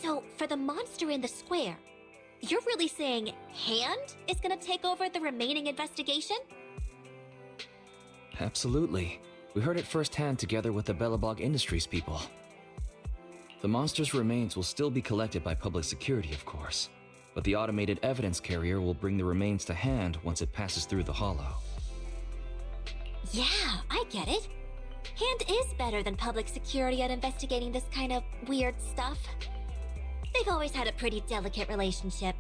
So, for the monster in the square, you're really saying Hand is gonna take over the remaining investigation? Absolutely. We heard it firsthand together with the Bellabog Industries people. The monster's remains will still be collected by public security, of course, but the automated evidence carrier will bring the remains to Hand once it passes through the hollow. Yeah, I get it. Hand is better than public security at investigating this kind of weird stuff. They've always had a pretty delicate relationship.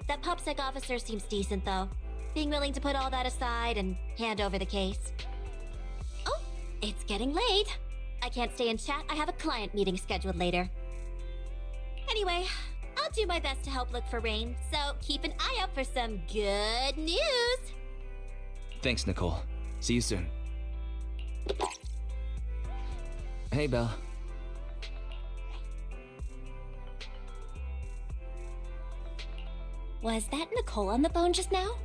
That PubSec officer seems decent, though, being willing to put all that aside and hand over the case. Oh, it's getting late. I can't stay and chat. I have a client meeting scheduled later. Anyway, I'll do my best to help look for Rain, so keep an eye out for some good news. Thanks, Nicole. See you soon. Hey, Belle. Was that Nicole on the phone just now?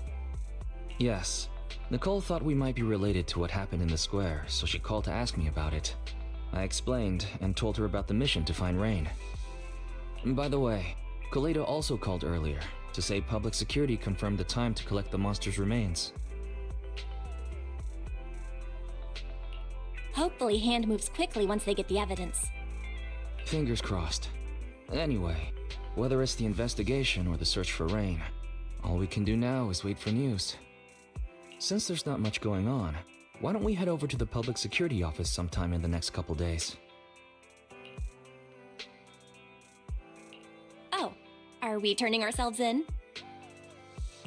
Yes. Nicole thought we might be related to what happened in the square, so she called to ask me about it. I explained and told her about the mission to find Rain. By the way, Kaleda also called earlier to say public security confirmed the time to collect the monster's remains. Hopefully Hand moves quickly once they get the evidence. Fingers crossed. Anyway, whether it's the investigation or the search for Rain, all we can do now is wait for news. Since there's not much going on, why don't we head over to the public security office sometime in the next couple days? Oh, are we turning ourselves in?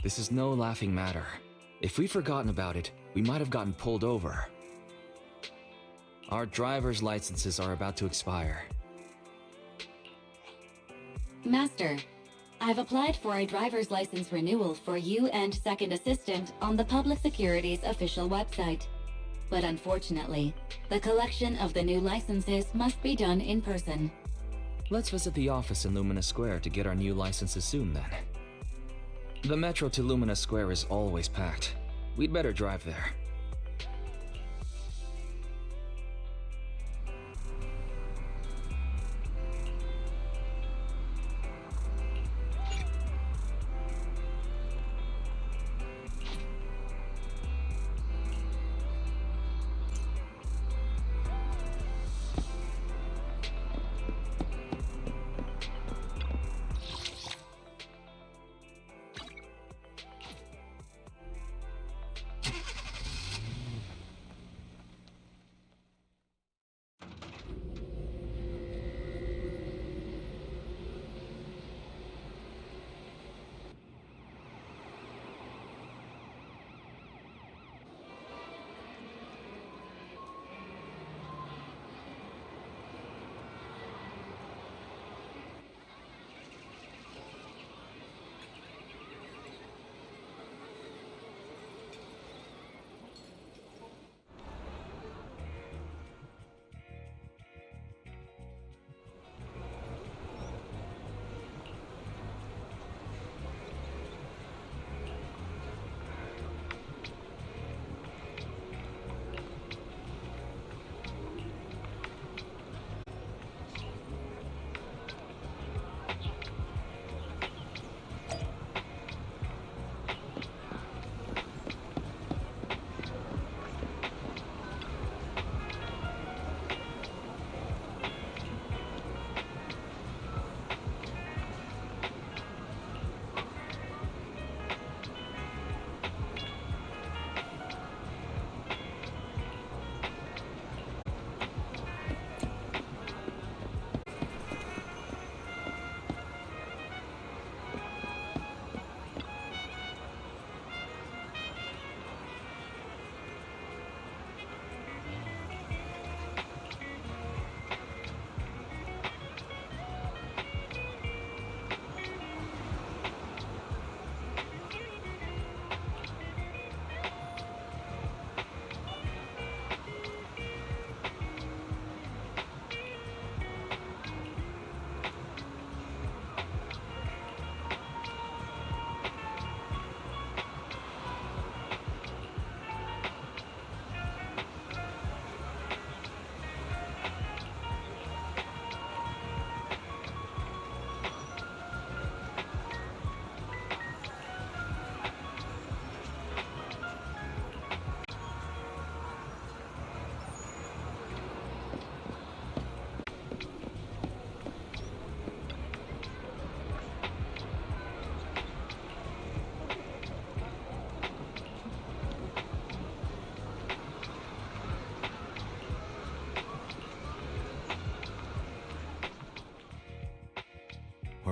This is no laughing matter. If we'd forgotten about it, we might have gotten pulled over. Our driver's licenses are about to expire. Master, I've applied for a driver's license renewal for you and second assistant on the Public Security's official website. But unfortunately, the collection of the new licenses must be done in person. Let's visit the office in Lumina Square to get our new licenses soon then. The metro to Lumina Square is always packed. We'd better drive there.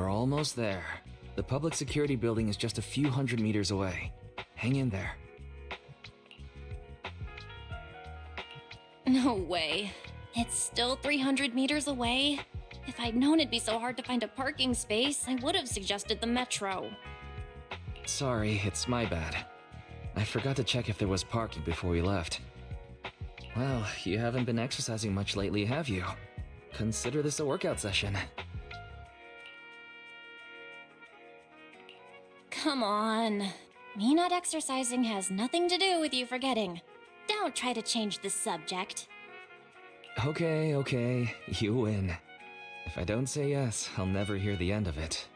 We're almost there. The public security building is just a few hundred meters away. Hang in there. No way. It's still 300 meters away? If I'd known it'd be so hard to find a parking space, I would have suggested the metro. Sorry, it's my bad. I forgot to check if there was parking before we left. Well, you haven't been exercising much lately, have you? Consider this a workout session. Come on. Me not exercising has nothing to do with you forgetting. Don't try to change the subject. Okay, you win. If I don't say yes, I'll never hear the end of it.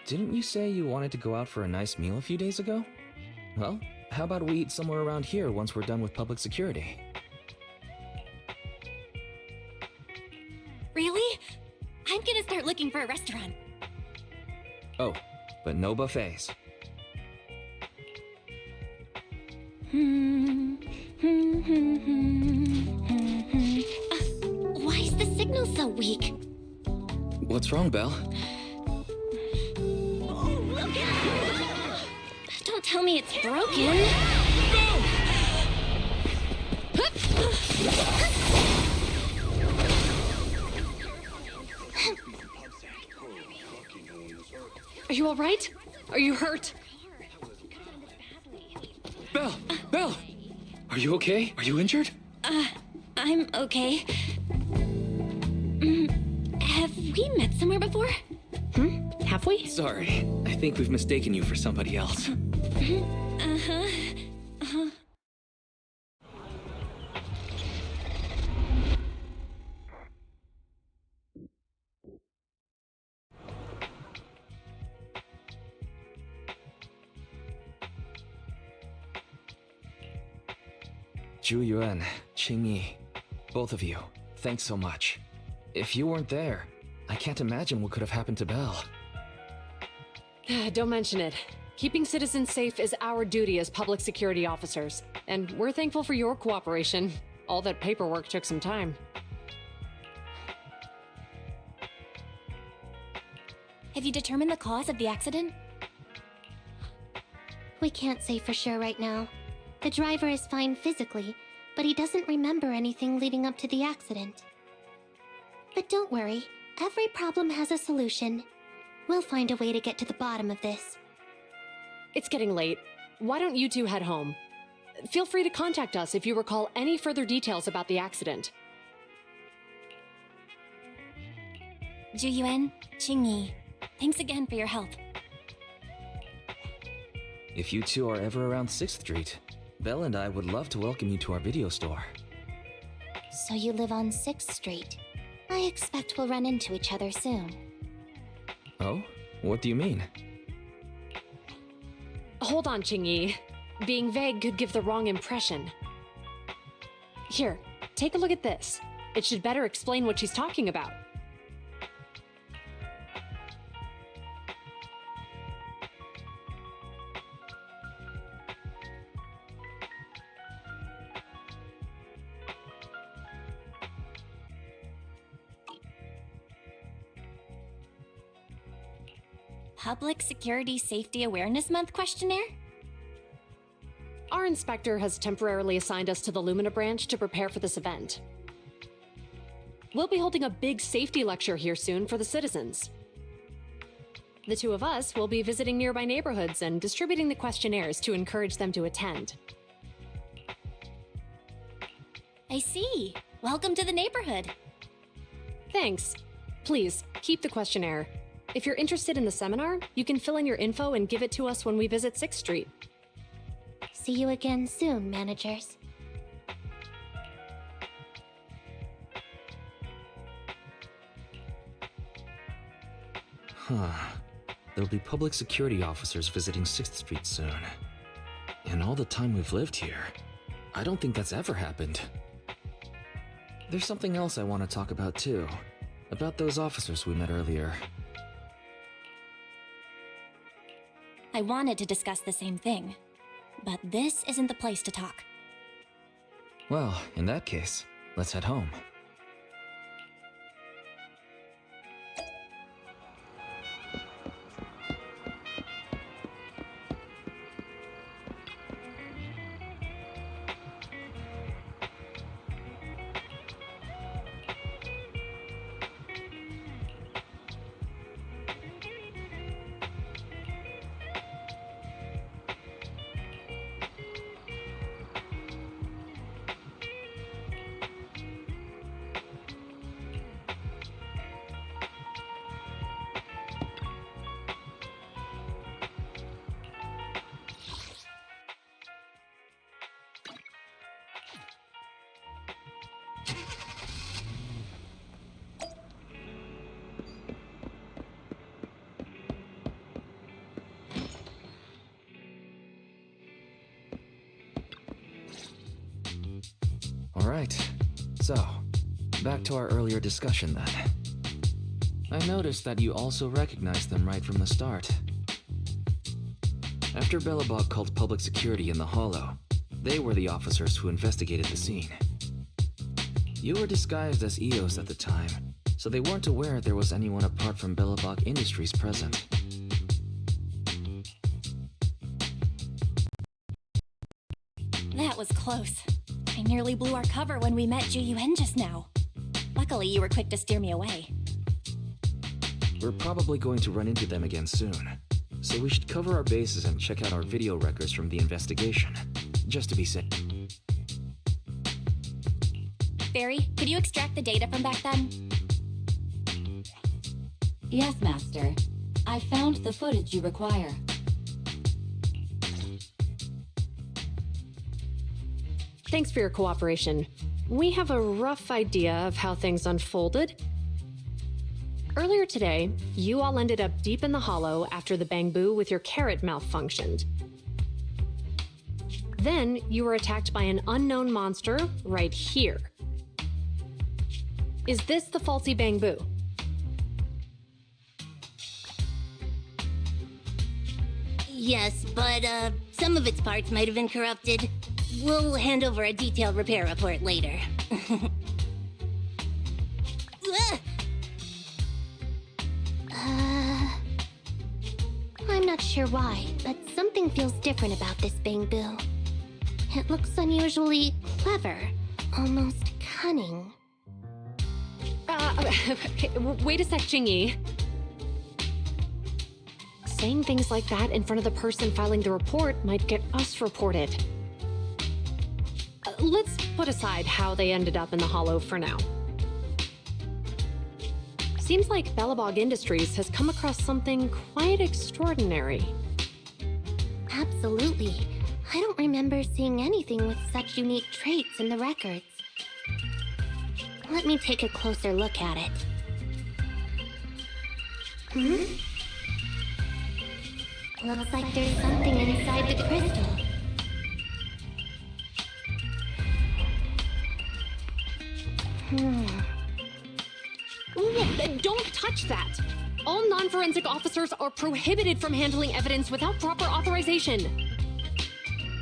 Didn't you say you wanted to go out for a nice meal a few days ago? Well, how about we eat somewhere around here once we're done with public security? Really? I'm gonna start looking for a restaurant. Oh, but no buffets. Why is the signal so weak? What's wrong, Belle? Don't tell me it's broken. Are you all right? Are you hurt? Belle! Are you okay? Are you injured? I'm okay. Have we met somewhere before? Have we? Sorry, I think we've mistaken you for somebody else. Zhu Yuan, Qingyi, both of you, thanks so much. If you weren't there, I can't imagine what could have happened to Belle. Don't mention it. Keeping citizens safe is our duty as public security officers, and we're thankful for your cooperation. All that paperwork took some time. Have you determined the cause of the accident? We can't say for sure right now. The driver is fine physically, but he doesn't remember anything leading up to the accident. But don't worry, every problem has a solution. We'll find a way to get to the bottom of this. It's getting late. Why don't you two head home? Feel free to contact us if you recall any further details about the accident. Zhu Yuan, Qingyi, thanks again for your help. If you two are ever around 6th Street, Belle and I would love to welcome you to our video store. So you live on 6th Street. I expect we'll run into each other soon. Oh? What do you mean? Hold on, Qingyi. Being vague could give the wrong impression. Here, take a look at this. It should better explain what she's talking about. Public Security Safety Awareness Month questionnaire? Our inspector has temporarily assigned us to the Lumina branch to prepare for this event. We'll be holding a big safety lecture here soon for the citizens. The two of us will be visiting nearby neighborhoods and distributing the questionnaires to encourage them to attend. I see. Welcome to the neighborhood. Thanks. Please, keep the questionnaire. If you're interested in the seminar, you can fill in your info and give it to us when we visit 6th Street. See you again soon, managers. Huh. There'll be public security officers visiting 6th Street soon. In all the time we've lived here, I don't think that's ever happened. There's something else I want to talk about too. About those officers we met earlier. I wanted to discuss the same thing, but this isn't the place to talk. Well, in that case, let's head home. Alright, so, back to our earlier discussion then. I noticed that you also recognized them right from the start. After Belobog called public security in the Hollow, they were the officers who investigated the scene. You were disguised as EOS at the time, so they weren't aware there was anyone apart from Belobog Industries present. That was close. I nearly blew our cover when we met Juyuan just now. Luckily, you were quick to steer me away. We're probably going to run into them again soon, so we should cover our bases and check out our video records from the investigation, just to be safe. Barry, could you extract the data from back then? Yes, Master. I found the footage you require. Thanks for your cooperation. We have a rough idea of how things unfolded. Earlier today, you all ended up deep in the Hollow after the Bangbu with your carrot malfunctioned. Then, you were attacked by an unknown monster right here. Is this the faulty Bangbu? Yes, but some of its parts might have been corrupted. We'll hand over a detailed repair report later. I'm not sure why, but something feels different about this Bangbu. It looks unusually clever, almost cunning. Wait a sec, Jingyi. Saying things like that in front of the person filing the report might get us reported. Let's put aside how they ended up in the Hollow for now. Seems like Belobog Industries has come across something quite extraordinary. Absolutely. I don't remember seeing anything with such unique traits in the records. Let me take a closer look at it. Looks like there's something inside the crystal. Don't touch that! All non-forensic officers are prohibited from handling evidence without proper authorization.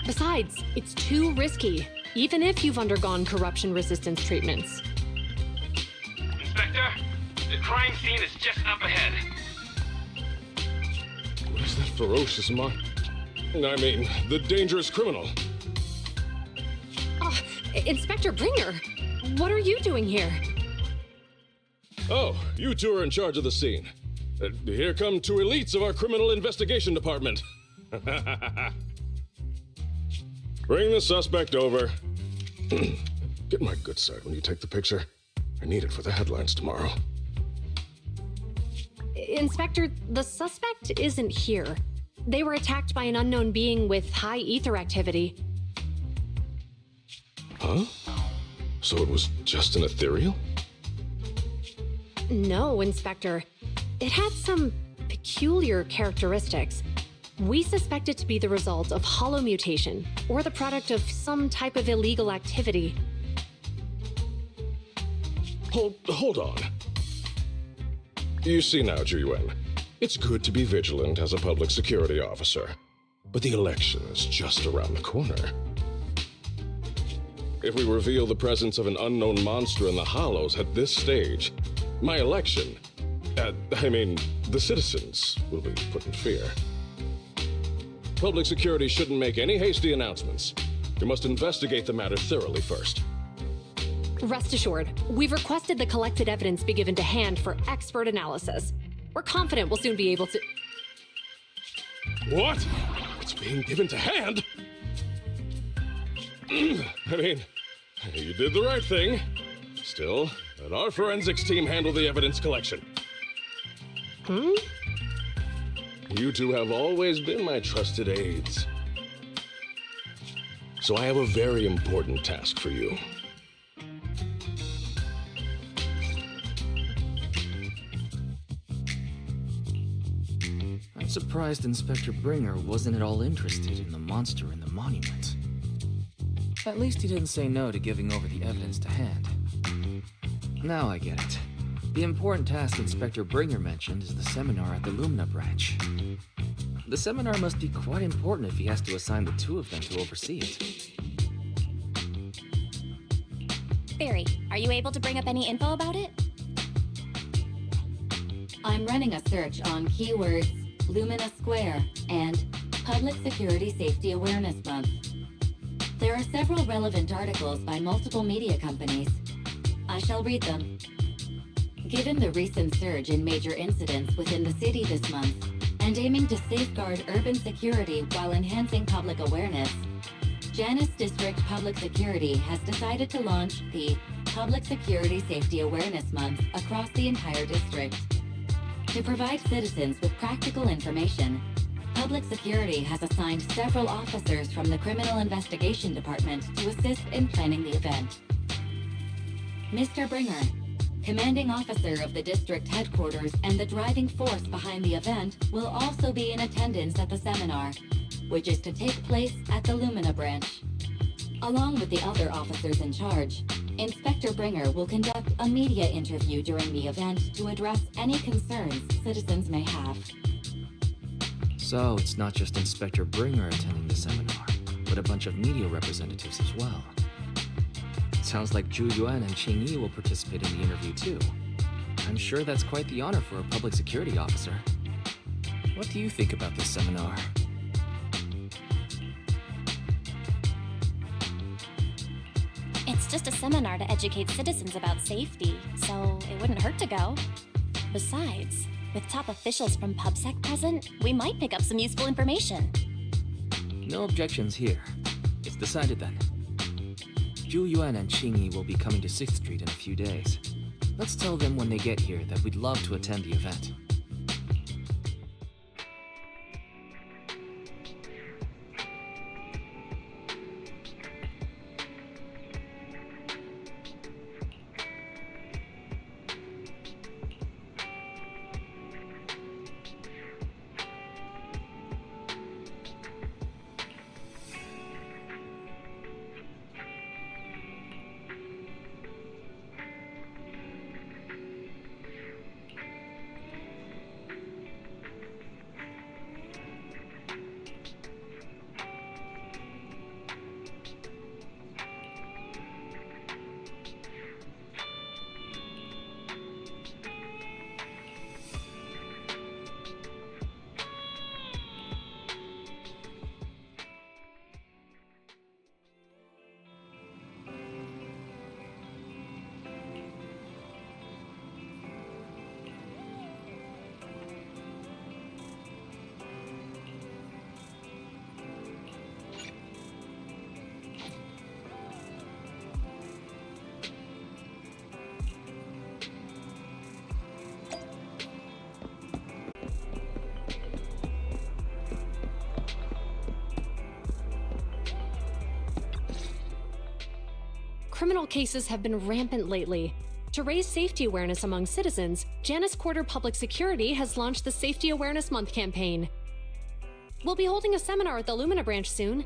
Besides, it's too risky, even if you've undergone corruption resistance treatments. Inspector, the crime scene is just up ahead. Where's that ferocious the dangerous criminal? Inspector Bringer, what are you doing here? Oh, you two are in charge of the scene. Here come two elites of our criminal investigation department. Bring the suspect over. Get my good side when you take the picture. I need it for the headlines tomorrow. Inspector, the suspect isn't here. They were attacked by an unknown being with high ether activity. Huh? So it was just an ethereal? No, Inspector. It had some peculiar characteristics. We suspect it to be the result of hollow mutation, or the product of some type of illegal activity. Hold on. You see now, Juyuan, it's good to be vigilant as a public security officer, but the election is just around the corner. If we reveal the presence of an unknown monster in the Hollows at this stage, my election, the citizens will be put in fear. Public security shouldn't make any hasty announcements. We must investigate the matter thoroughly first. Rest assured, we've requested the collected evidence be given to hand for expert analysis. We're confident we'll soon be able to... What? It's being given to hand? You did the right thing. Still, let our forensics team handle the evidence collection. You two have always been my trusted aides. So I have a very important task for you. I'm surprised Inspector Bringer wasn't at all interested in the monster in the monument. At least he didn't say no to giving over the evidence to hand. Now I get it. The important task Inspector Bringer mentioned is the seminar at the Lumina branch. The seminar must be quite important if he has to assign the two of them to oversee it. Barry, are you able to bring up any info about it? I'm running a search on keywords Lumina Square and Public Security Safety Awareness Month. There are several relevant articles by multiple media companies. I shall read them. Given the recent surge in major incidents within the city this month, and aiming to safeguard urban security while enhancing public awareness, Janus District Public Security has decided to launch the Public Security Safety Awareness Month across the entire district. To provide citizens with practical information, Public Security has assigned several officers from the Criminal Investigation Department to assist in planning the event. Mr. Bringer, commanding officer of the district headquarters and the driving force behind the event, will also be in attendance at the seminar, which is to take place at the Lumina branch. Along with the other officers in charge, Inspector Bringer will conduct a media interview during the event to address any concerns citizens may have. So it's not just Inspector Bringer attending the seminar, but a bunch of media representatives as well. Sounds like Zhu Yuan and Qing Yi will participate in the interview too. I'm sure that's quite the honor for a public security officer. What do you think about this seminar? It's just a seminar to educate citizens about safety, so it wouldn't hurt to go. Besides, with top officials from PubSec present, we might pick up some useful information. No objections here. It's decided then. Zhu Yuan and Qing Yi will be coming to 6th Street in a few days. Let's tell them when they get here that we'd love to attend the event. Criminal cases have been rampant lately. To raise safety awareness among citizens, Janus Quarter Public Security has launched the Safety Awareness Month campaign. We'll be holding a seminar at the Lumina branch soon.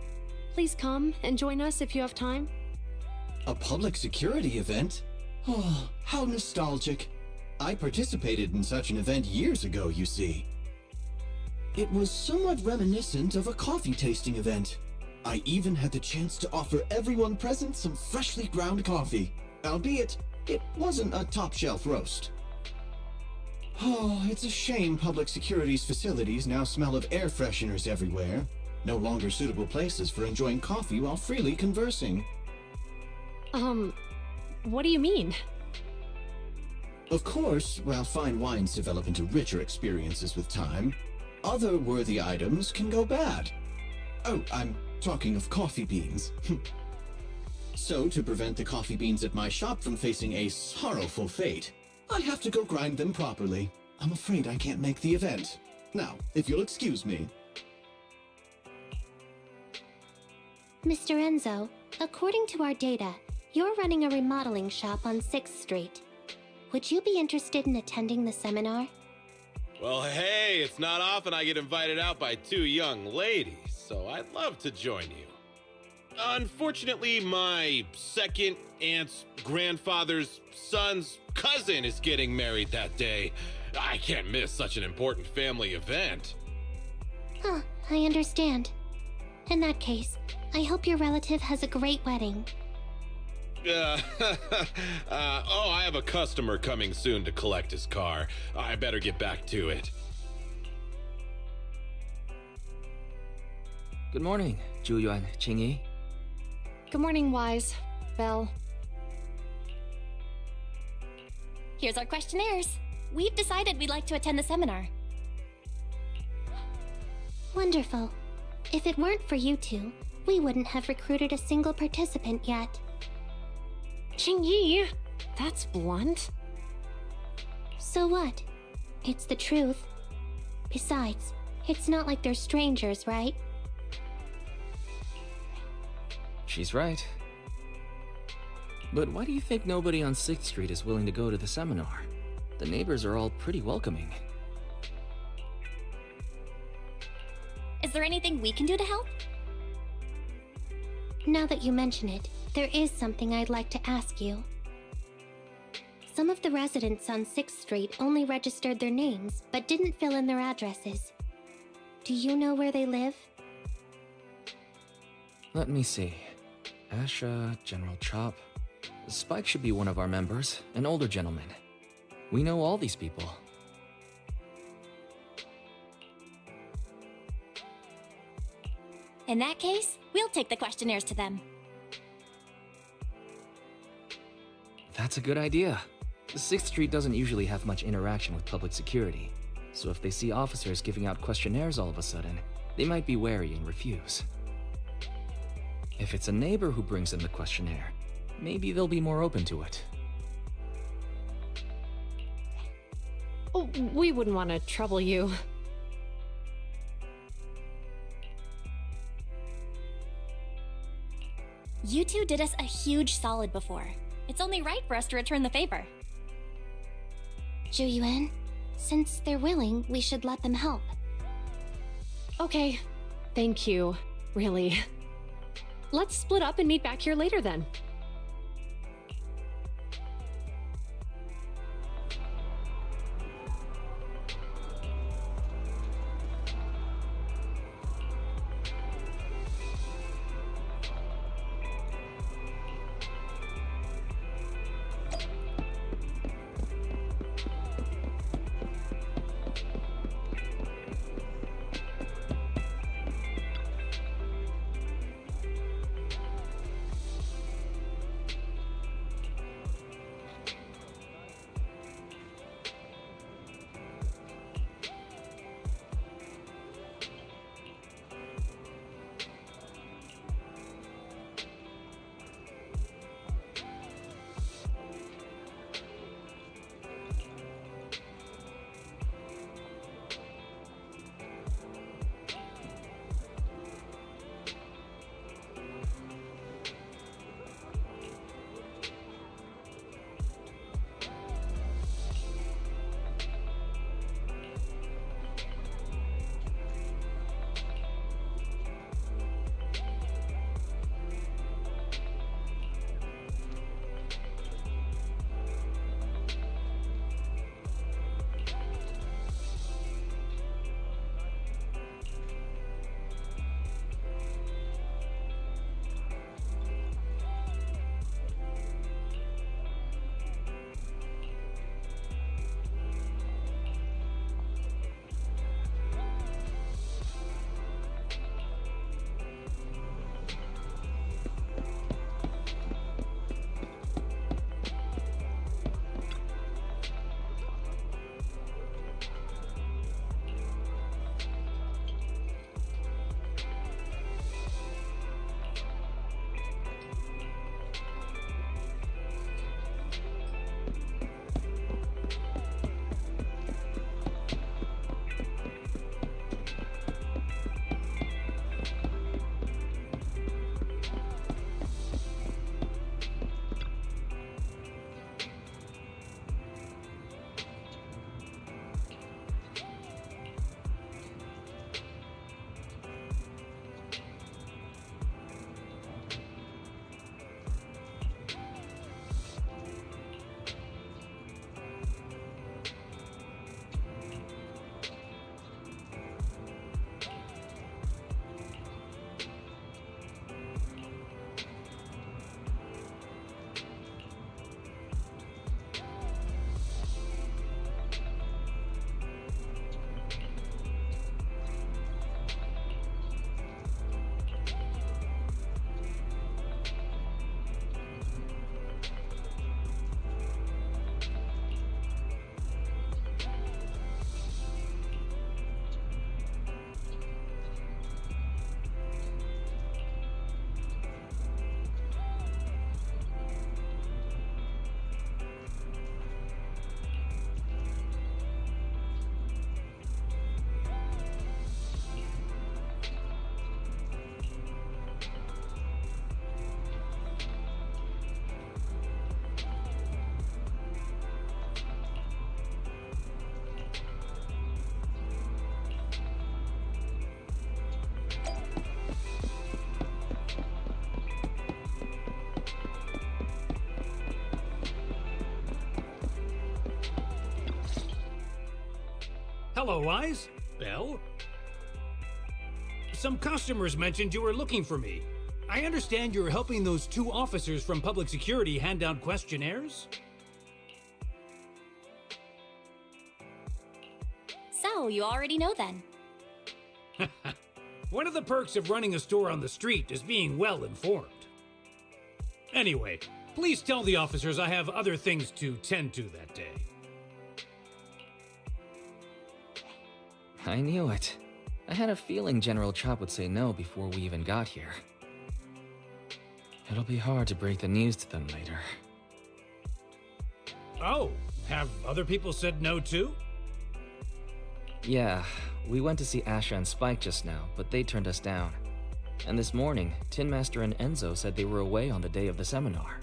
Please come and join us if you have time. A public security event? Oh, how nostalgic. I participated in such an event years ago, you see. It was somewhat reminiscent of a coffee tasting event. I even had the chance to offer everyone present some freshly ground coffee, albeit it wasn't a top-shelf roast. Oh, it's a shame public security's facilities now smell of air fresheners everywhere. No longer suitable places for enjoying coffee while freely conversing. What do you mean? Of course, while fine wines develop into richer experiences with time, other worthy items can go bad. Oh, I'm talking of coffee beans. So, to prevent the coffee beans at my shop from facing a sorrowful fate, I have to go grind them properly. I'm afraid I can't make the event. Now, if you'll excuse me. Mr. Enzo, according to our data, you're running a remodeling shop on 6th Street. Would you be interested in attending the seminar? Well, hey, it's not often I get invited out by two young ladies, so I'd love to join you. Unfortunately, my second aunt's grandfather's son's cousin is getting married that day. I can't miss such an important family event. Huh, I understand. In that case, I hope your relative has a great wedding. I have a customer coming soon to collect his car. I better get back to it. Good morning, Zhuyuan, Qingyi. Good morning, Wise. Belle. Here's our questionnaires. We've decided we'd like to attend the seminar. Wonderful. If it weren't for you two, we wouldn't have recruited a single participant yet. Qingyi! That's blunt. So what? It's the truth. Besides, it's not like they're strangers, right? She's right. But why do you think nobody on 6th Street is willing to go to the seminar? The neighbors are all pretty welcoming. Is there anything we can do to help? Now that you mention it, there is something I'd like to ask you. Some of the residents on 6th Street only registered their names, but didn't fill in their addresses. Do you know where they live? Let me see. Asha, General Chop. Spike should be one of our members, an older gentleman. We know all these people. In that case, we'll take the questionnaires to them. That's a good idea. 6th Street doesn't usually have much interaction with public security, so if they see officers giving out questionnaires all of a sudden, they might be wary and refuse. If it's a neighbor who brings in the questionnaire, maybe they'll be more open to it. Oh, we wouldn't want to trouble you. You two did us a huge solid before. It's only right for us to return the favor. Zhuyuan, since they're willing, we should let them help. Okay. Thank you. Really. Let's split up and meet back here later then. Hello, Eyes. Belle? Some customers mentioned you were looking for me. I understand you're helping those 2 officers from public security hand out questionnaires? So, you already know then. One of the perks of running a store on the street is being well informed. Anyway, please tell the officers I have other things to tend to that day. I knew it. I had a feeling General Chop would say no before we even got here. It'll be hard to break the news to them later. Oh, have other people said no too? Yeah, we went to see Asha and Spike just now, but they turned us down. And this morning, Tin Master and Enzo said they were away on the day of the seminar.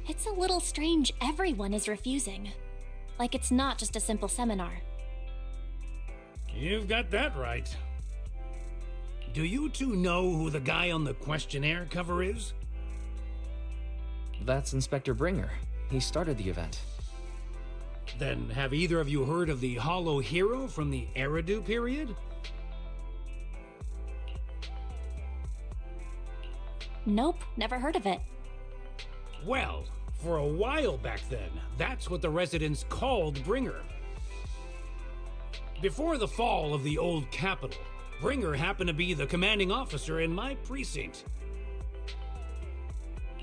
It's a little strange everyone is refusing. Like it's not just a simple seminar. You've got that right. Do you 2 know who the guy on the questionnaire cover is? That's Inspector Bringer. He started the event. Then have either of you heard of the Hollow Hero from the Eridu period? Nope, never heard of it. Well, for a while back then, that's what the residents called Bringer. Before the fall of the old capital, Bringer happened to be the commanding officer in my precinct.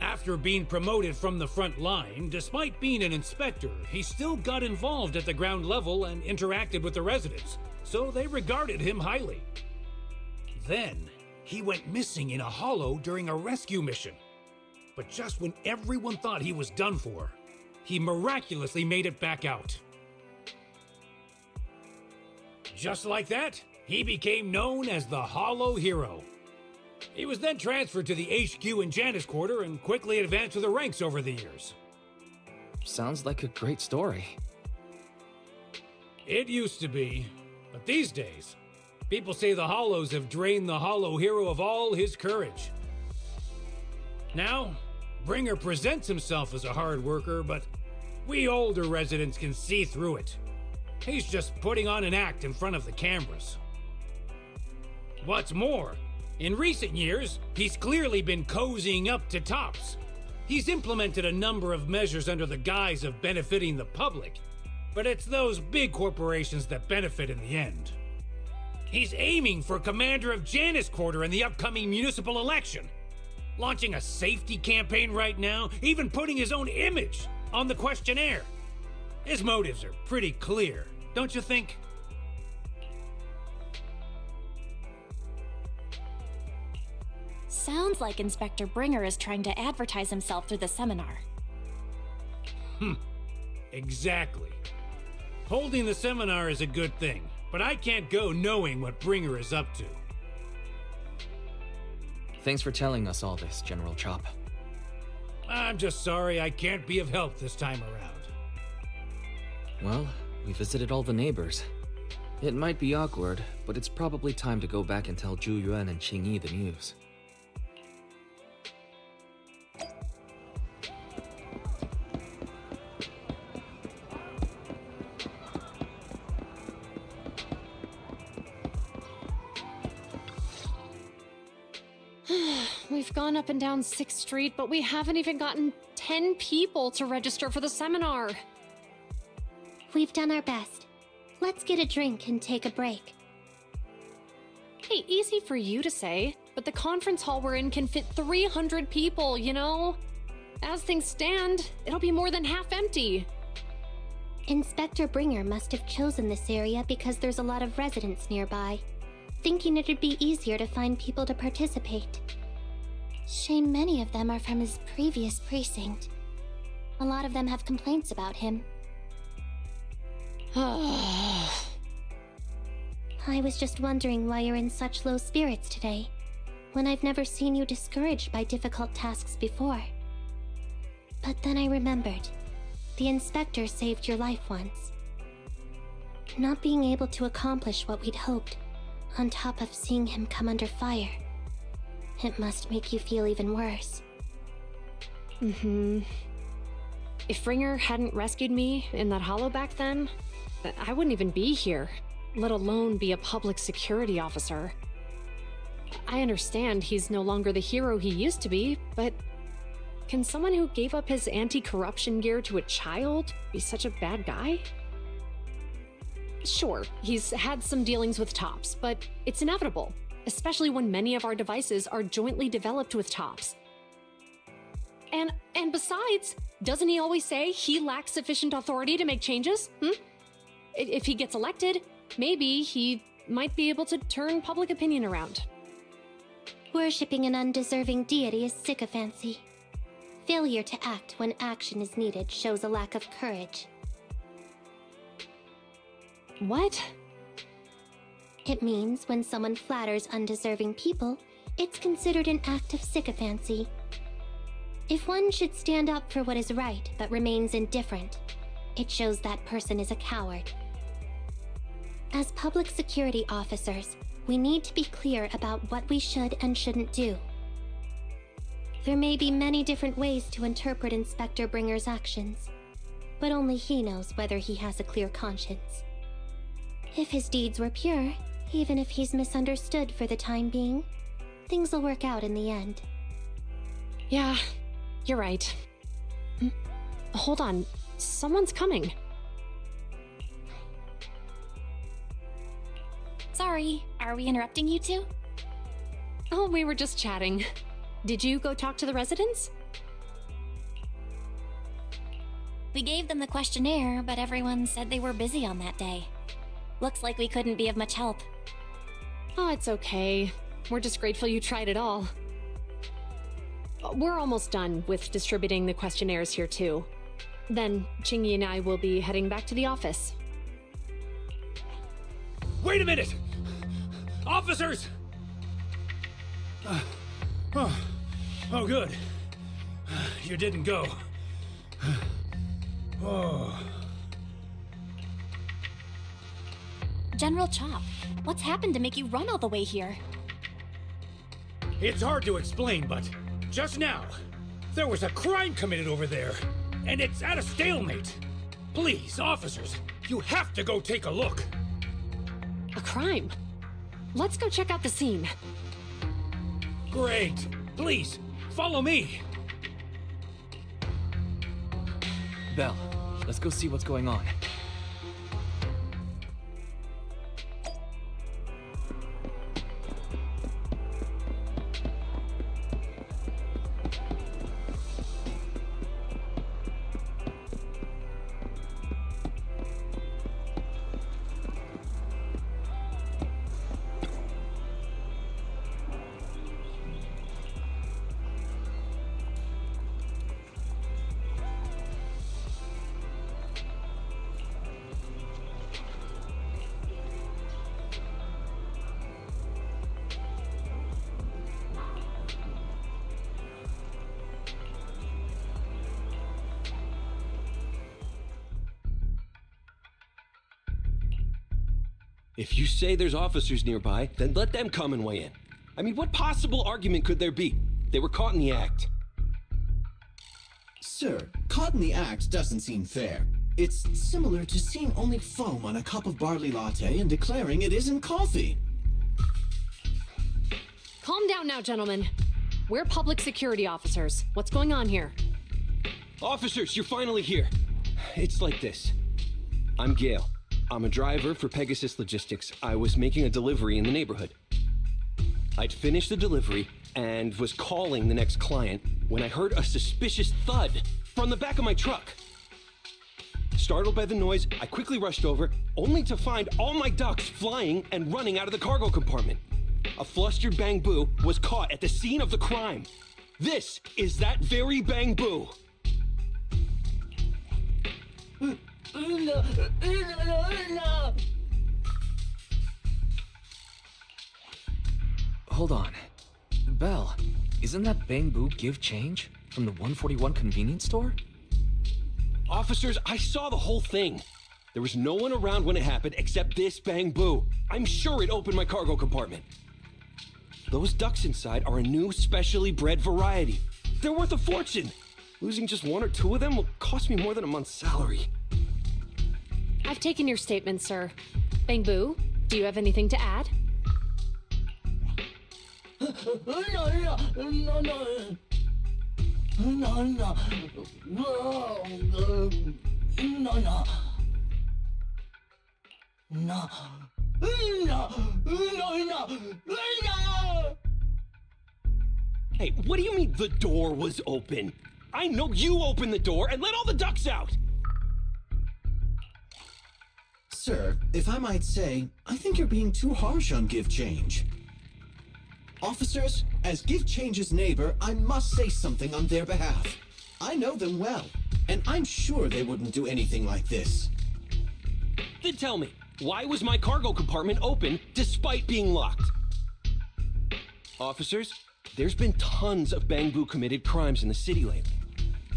After being promoted from the front line, despite being an inspector, he still got involved at the ground level and interacted with the residents, so they regarded him highly. Then, he went missing in a hollow during a rescue mission. But just when everyone thought he was done for, he miraculously made it back out. Just like that, he became known as the Hollow Hero. He was then transferred to the HQ in Janus Quarter and quickly advanced to the ranks over the years. Sounds like a great story. It used to be, but these days, people say the Hollows have drained the Hollow Hero of all his courage. Now, Bringer presents himself as a hard worker, but we older residents can see through it. He's just putting on an act in front of the cameras. What's more, in recent years, he's clearly been cozying up to tops. He's implemented a number of measures under the guise of benefiting the public, but it's those big corporations that benefit in the end. He's aiming for commander of Janus Quarter in the upcoming municipal election, launching a safety campaign right now, even putting his own image on the questionnaire. His motives are pretty clear, don't you think? Sounds like Inspector Bringer is trying to advertise himself through the seminar. Exactly. Holding the seminar is a good thing, but I can't go knowing what Bringer is up to. Thanks for telling us all this, General Chop. I'm just sorry I can't be of help this time around. Well, we visited all the neighbors. It might be awkward, but it's probably time to go back and tell Zhu Yuan and Qingyi the news. We've gone up and down 6th Street, but we haven't even gotten 10 people to register for the seminar. We've done our best. Let's get a drink and take a break. Hey, easy for you to say, but the conference hall we're in can fit 300 people, you know? As things stand, it'll be more than half empty. Inspector Bringer must have chosen this area because there's a lot of residents nearby, thinking it'd be easier to find people to participate. Shame many of them are from his previous precinct. A lot of them have complaints about him. I was just wondering why you're in such low spirits today, when I've never seen you discouraged by difficult tasks before. But then I remembered. The inspector saved your life once. Not being able to accomplish what we'd hoped, on top of seeing him come under fire. It must make you feel even worse. If Ringer hadn't rescued me in that hollow back then, I wouldn't even be here, let alone be a public security officer. I understand he's no longer the hero he used to be, but can someone who gave up his anti-corruption gear to a child be such a bad guy? Sure, he's had some dealings with Tops, but it's inevitable, especially when many of our devices are jointly developed with Tops. And besides, doesn't he always say he lacks sufficient authority to make changes? If he gets elected, maybe he might be able to turn public opinion around. Worshipping an undeserving deity is sycophancy. Failure to act when action is needed shows a lack of courage. What? It means when someone flatters undeserving people, it's considered an act of sycophancy. If one should stand up for what is right but remains indifferent, it shows that person is a coward. As public security officers, we need to be clear about what we should and shouldn't do. There may be many different ways to interpret Inspector Bringer's actions, but only he knows whether he has a clear conscience. If his deeds were pure, even if he's misunderstood for the time being, things will work out in the end. Yeah, you're right. Hold on, someone's coming. Sorry, are we interrupting you two? Oh, we were just chatting. Did you go talk to the residents? We gave them the questionnaire, but everyone said they were busy on that day. Looks like we couldn't be of much help. Oh, it's okay. We're just grateful you tried it all. We're almost done with distributing the questionnaires here too. Then Chingy and I will be heading back to the office. Wait a minute! Officers! Oh, good. You didn't go. Oh. General Chop, what's happened to make you run all the way here? It's hard to explain, but just now, there was a crime committed over there, and it's at a stalemate. Please, officers, you have to go take a look. A crime? Let's go check out the scene. Great. Please, follow me. Belle, let's go see what's going on. If you say there's officers nearby, then let them come and weigh in. I mean, what possible argument could there be? They were caught in the act. Sir, caught in the act doesn't seem fair. It's similar to seeing only foam on a cup of barley latte and declaring it isn't coffee. Calm down now, gentlemen. We're public security officers. What's going on here? Officers, you're finally here. It's like this. I'm Gale. I'm a driver for Pegasus Logistics. I was making a delivery in the neighborhood. I'd finished the delivery and was calling the next client when I heard a suspicious thud from the back of my truck. Startled by the noise, I quickly rushed over, only to find all my ducks flying and running out of the cargo compartment. A flustered Bang Boo was caught at the scene of the crime. This is that very Bang Boo. Hold on. Belle, isn't that Bang Boo give change from the 141 convenience store? Officers, I saw the whole thing. There was no one around when it happened except this Bang Boo. I'm sure it opened my cargo compartment. Those ducks inside are a new specially bred variety. They're worth a fortune. Losing just one or two of them will cost me more than a month's salary. I've taken your statement, sir. Bangbu, do you have anything to add? Hey, what do you mean the door was open? I know you opened the door and let all the ducks out! Sir, if I might say, I think you're being too harsh on Give Change. Officers, as Give Change's neighbor, I must say something on their behalf. I know them well, and I'm sure they wouldn't do anything like this. Then tell me, why was my cargo compartment open despite being locked? Officers, there's been tons of Bangbu committed crimes in the city lately.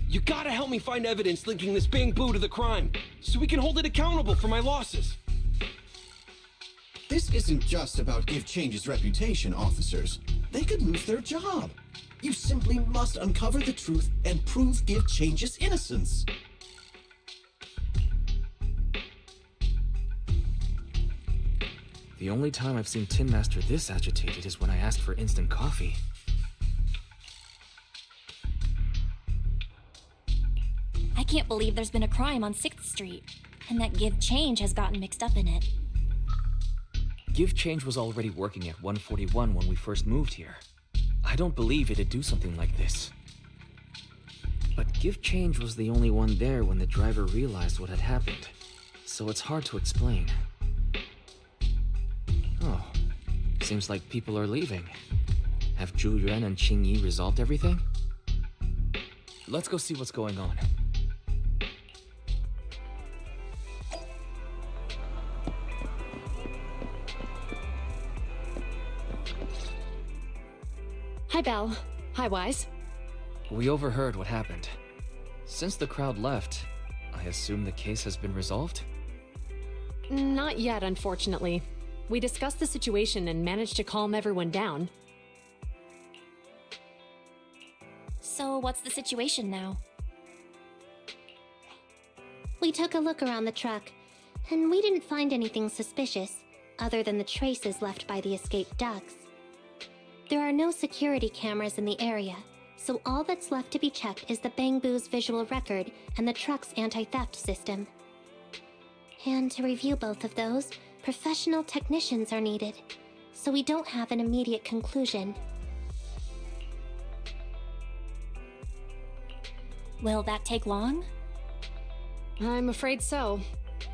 You gotta help me find evidence linking this Bangbu to the crime, so we can hold it accountable for my losses. This isn't just about Give Change's reputation, officers. They could lose their job. You simply must uncover the truth and prove Give Change's innocence. The only time I've seen Tin Master this agitated is when I asked for instant coffee. I can't believe there's been a crime on 6th Street, and that Give Change has gotten mixed up in it. Give Change was already working at 141 when we first moved here. I don't believe it'd do something like this. But Give Change was the only one there when the driver realized what had happened, so it's hard to explain. Oh, seems like people are leaving. Have Zhu Yuan and Qing Yi resolved everything? Let's go see what's going on. Hi, Belle. Hi, Wise. We overheard what happened. Since the crowd left, I assume the case has been resolved? Not yet, unfortunately. We discussed the situation and managed to calm everyone down. So what's the situation now? We took a look around the truck, and we didn't find anything suspicious, other than the traces left by the escaped ducks. There are no security cameras in the area, so all that's left to be checked is the Bangbu's visual record and the truck's anti-theft system. And to review both of those, professional technicians are needed, so we don't have an immediate conclusion. Will that take long? I'm afraid so.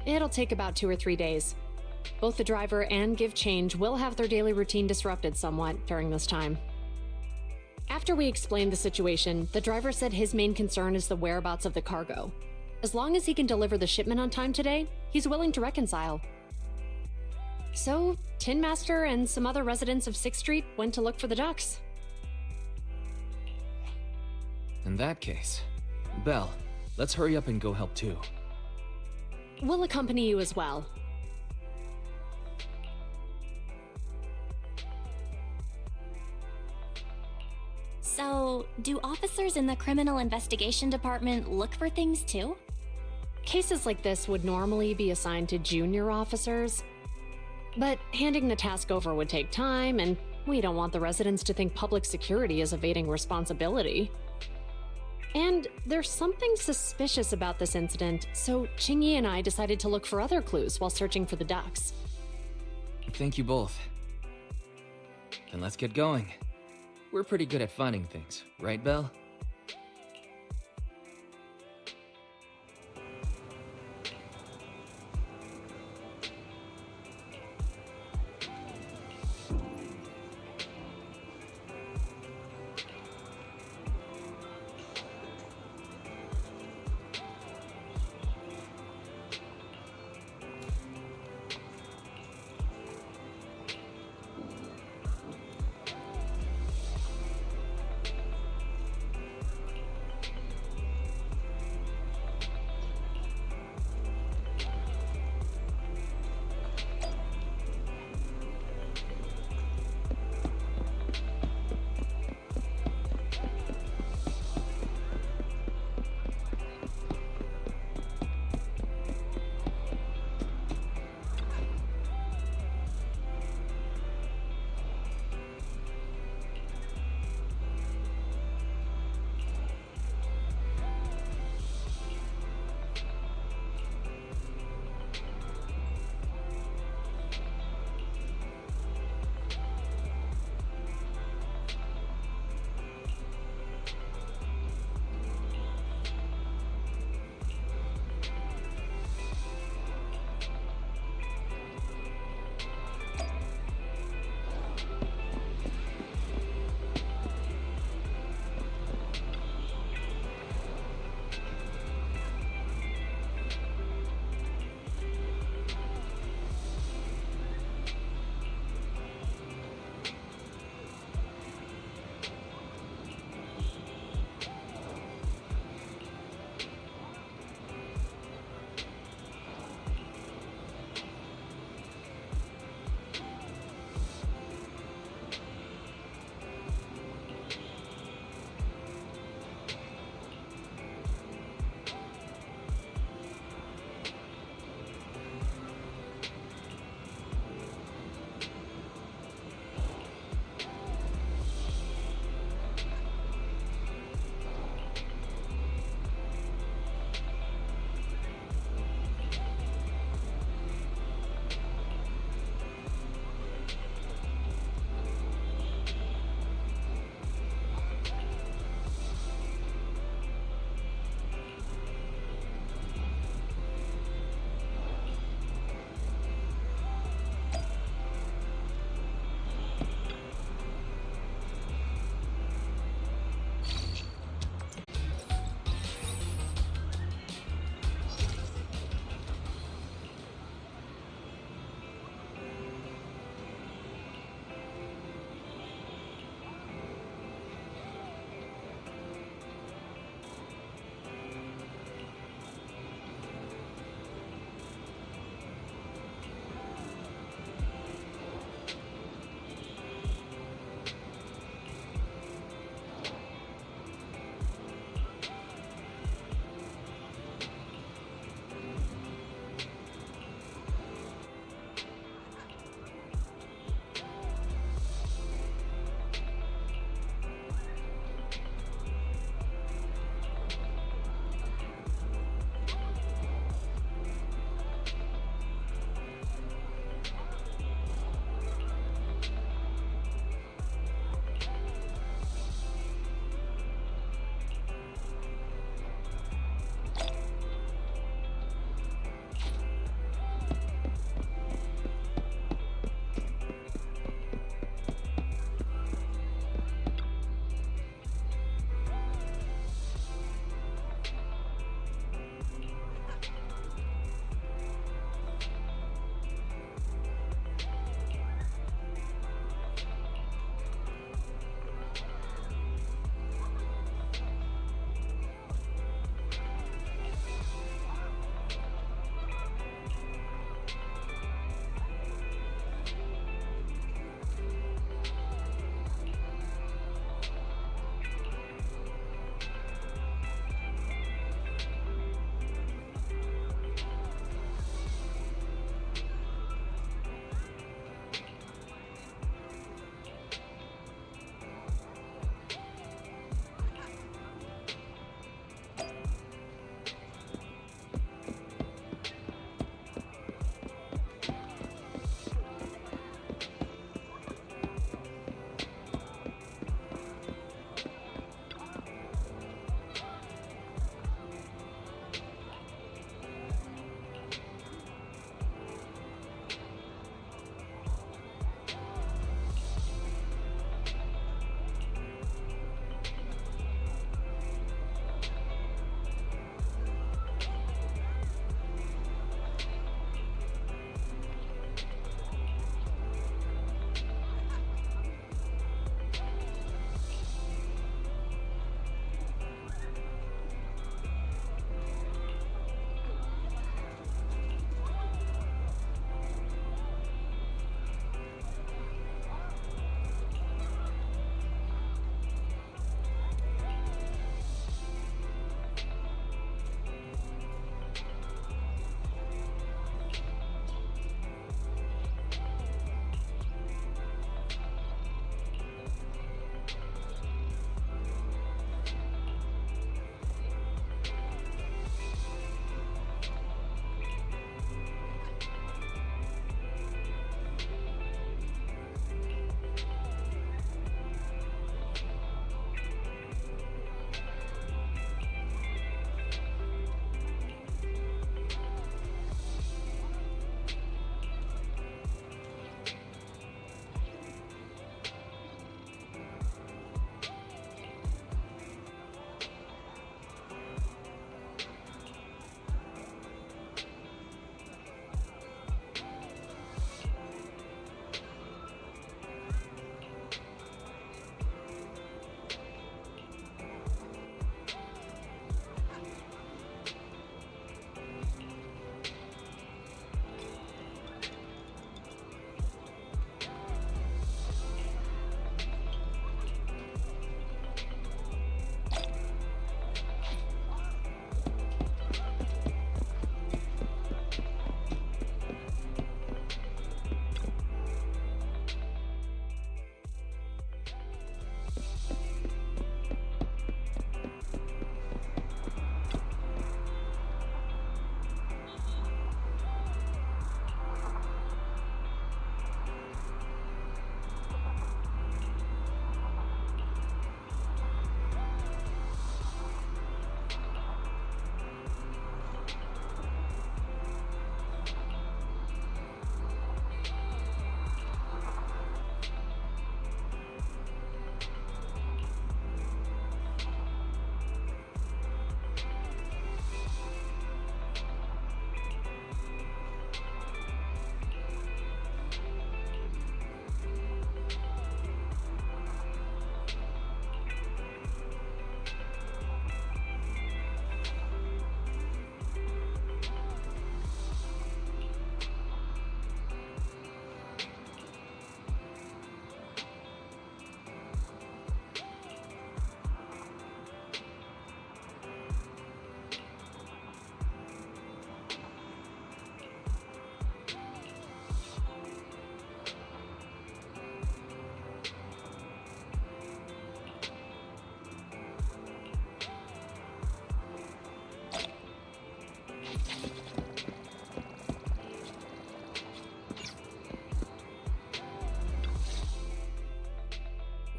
It'll take about 2 or 3 days. Both the driver and Give Change will have their daily routine disrupted somewhat during this time. After we explained the situation, the driver said his main concern is the whereabouts of the cargo. As long as he can deliver the shipment on time today, he's willing to reconcile. So, Tin Master and some other residents of 6th Street went to look for the ducks. In that case, Belle, let's hurry up and go help too. We'll accompany you as well. So, do officers in the criminal investigation department look for things too? Cases like this would normally be assigned to junior officers, but handing the task over would take time, and we don't want the residents to think public security is evading responsibility. And there's something suspicious about this incident, so Qing Yi and I decided to look for other clues while searching for the ducks. Thank you both. Then let's get going. We're pretty good at finding things, right, Belle?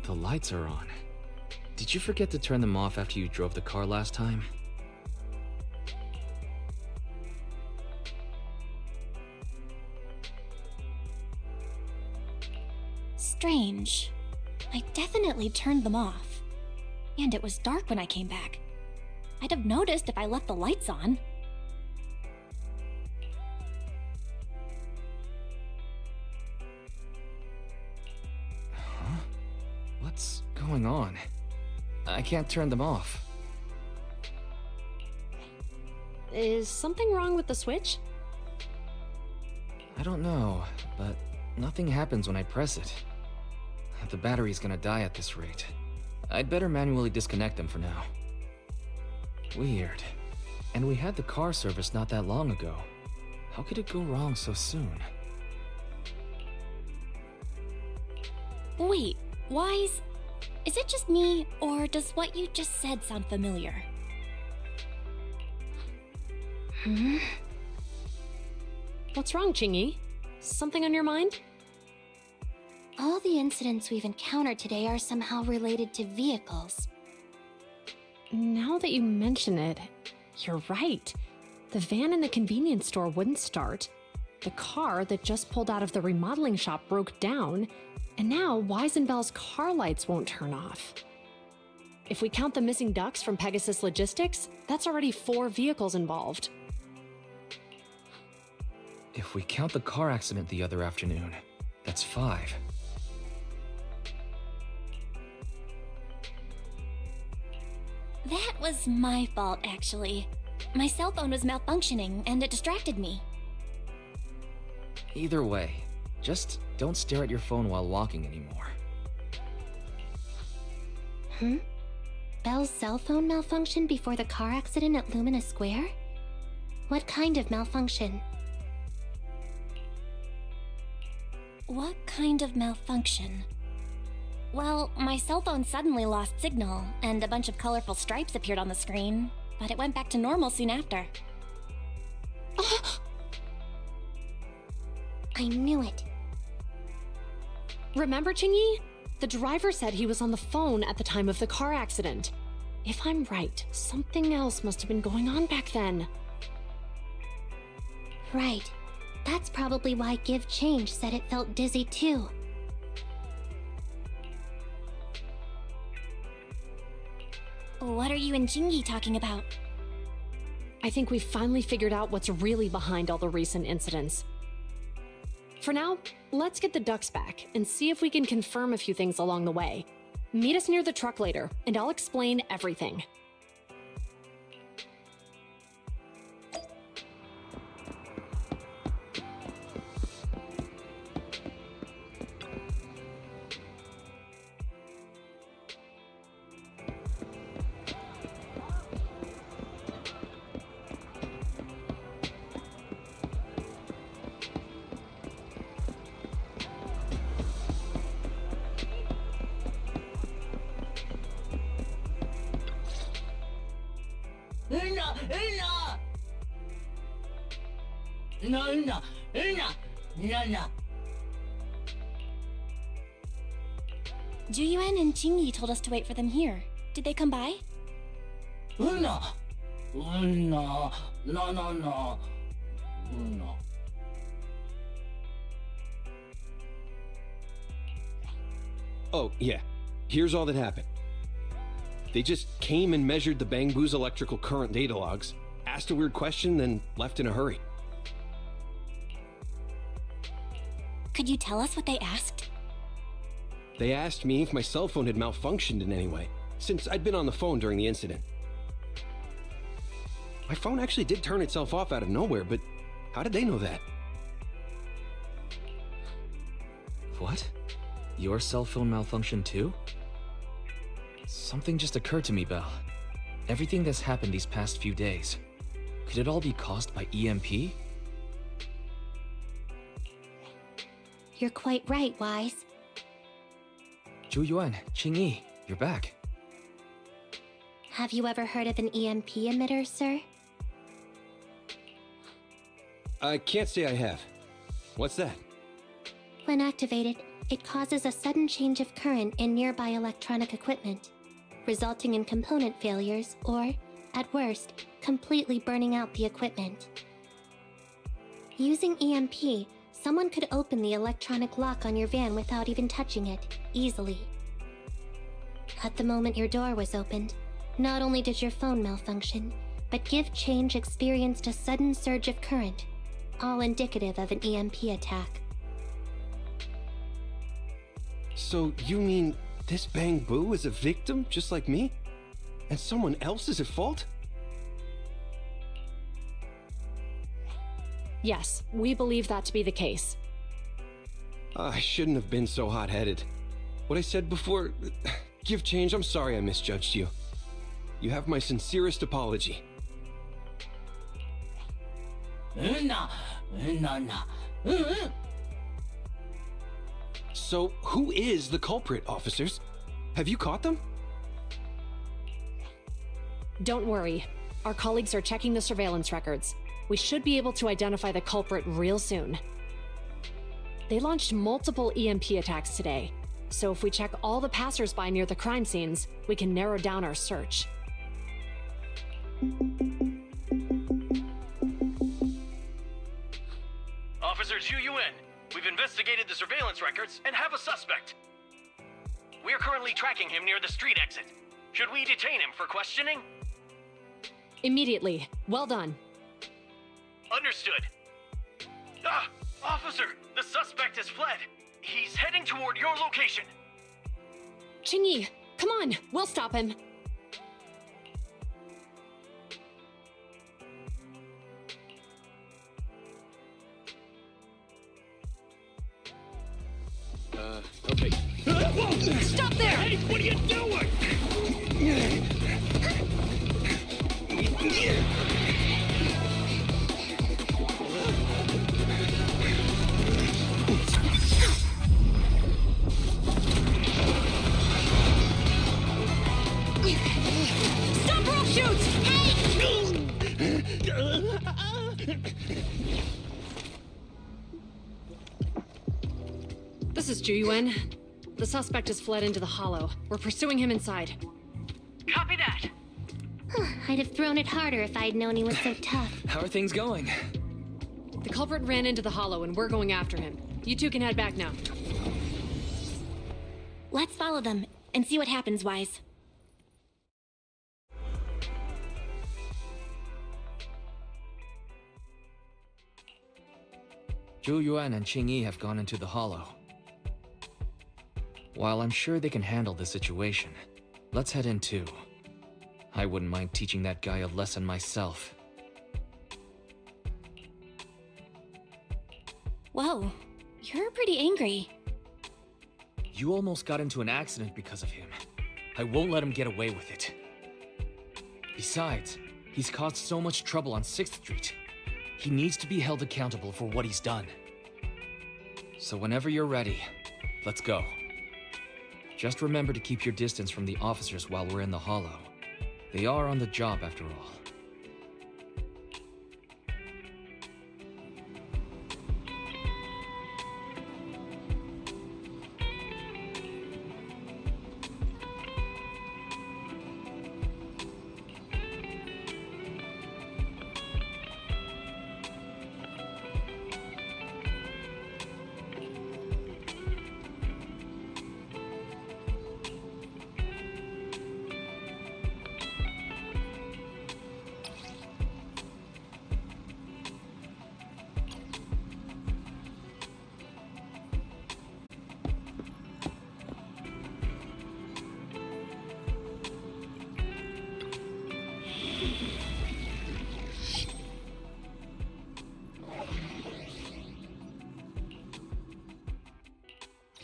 The lights are on. Did you forget to turn them off after you drove the car last time? Strange. I definitely turned them off. And it was dark when I came back. I'd have noticed if I left the lights on. Huh? What's going on? I can't turn them off. Is something wrong with the switch? I don't know, but nothing happens when I press it. The battery's gonna die at this rate. I'd better manually disconnect them for now. Weird. And we had the car service not that long ago. How could it go wrong so soon? Wait, Wise? Is it just me, or does what you just said sound familiar? What's wrong, Chingy? Something on your mind? All the incidents we've encountered today are somehow related to vehicles. Now that you mention it, you're right. The van in the convenience store wouldn't start. The car that just pulled out of the remodeling shop broke down, and now Wise and Belle's car lights won't turn off. If we count the missing ducks from Pegasus Logistics, that's already 4 vehicles involved. If we count the car accident the other afternoon, that's 5. That was my fault, actually. My cell phone was malfunctioning, and it distracted me. Either way, just don't stare at your phone while walking anymore. Belle's cell phone malfunctioned before the car accident at Lumina Square? What kind of malfunction? What kind of malfunction? Well, my cell phone suddenly lost signal, and a bunch of colorful stripes appeared on the screen, but it went back to normal soon after. I knew it. Remember, Chingy? The driver said he was on the phone at the time of the car accident. If I'm right, something else must have been going on back then. Right. That's probably why Give Change said it felt dizzy too. What are you and Jingy talking about? I think we finally figured out what's really behind all the recent incidents. For now, let's get the ducks back and see if we can confirm a few things along the way. Meet us near the truck later, and I'll explain everything. Juyuan and Jingy told us to wait for them here. Did they come by? Oh, yeah. Here's all that happened. They just came and measured the Bangbu's electrical current data logs, asked a weird question, then left in a hurry. Could you tell us what they asked? They asked me if my cell phone had malfunctioned in any way, since I'd been on the phone during the incident. My phone actually did turn itself off out of nowhere, but how did they know that? What? Your cell phone malfunctioned too? Something just occurred to me, Belle. Everything that's happened these past few days, could it all be caused by EMP? You're quite right, Wise. Zhu Qingyi, you're back. Have you ever heard of an EMP emitter, sir? I can't say I have. What's that? When activated, it causes a sudden change of current in nearby electronic equipment, resulting in component failures or, at worst, completely burning out the equipment. Using EMP, someone could open the electronic lock on your van without even touching it, easily. At the moment your door was opened, not only did your phone malfunction, but Give Change experienced a sudden surge of current, all indicative of an EMP attack. So you mean this Bang Boo is a victim just like me? And someone else is at fault? Yes, we believe that to be the case. I shouldn't have been so hot-headed. What I said before... Give Change, I'm sorry I misjudged you. You have my sincerest apology. So, who is the culprit, officers? Have you caught them? Don't worry. Our colleagues are checking the surveillance records. We should be able to identify the culprit real soon. They launched multiple EMP attacks today, so if we check all the passersby near the crime scenes, we can narrow down our search. Officer Zhu-Yuan, we've investigated the surveillance records and have a suspect. We're currently tracking him near the street exit. Should we detain him for questioning? Immediately. Well done. Understood. Ah, officer, the suspect has fled. He's heading toward your location. Qingyi, come on, we'll stop him. Okay. Stop there! Hey, what are you doing? Stop rope shoots! This is Zhu-Yuan. The suspect has fled into the hollow. We're pursuing him inside. Copy that. I'd have thrown it harder if I'd known he was so tough. How are things going? The culprit ran into the hollow and we're going after him. You two can head back now. Let's follow them and see what happens, Wise. Zhu Yuan and Qingyi have gone into the hollow. While I'm sure they can handle the situation, let's head in too. I wouldn't mind teaching that guy a lesson myself. Whoa, you're pretty angry. You almost got into an accident because of him. I won't let him get away with it. Besides, he's caused so much trouble on 6th Street. He needs to be held accountable for what he's done. So whenever you're ready, let's go. Just remember to keep your distance from the officers while we're in the hollow. They are on the job after all.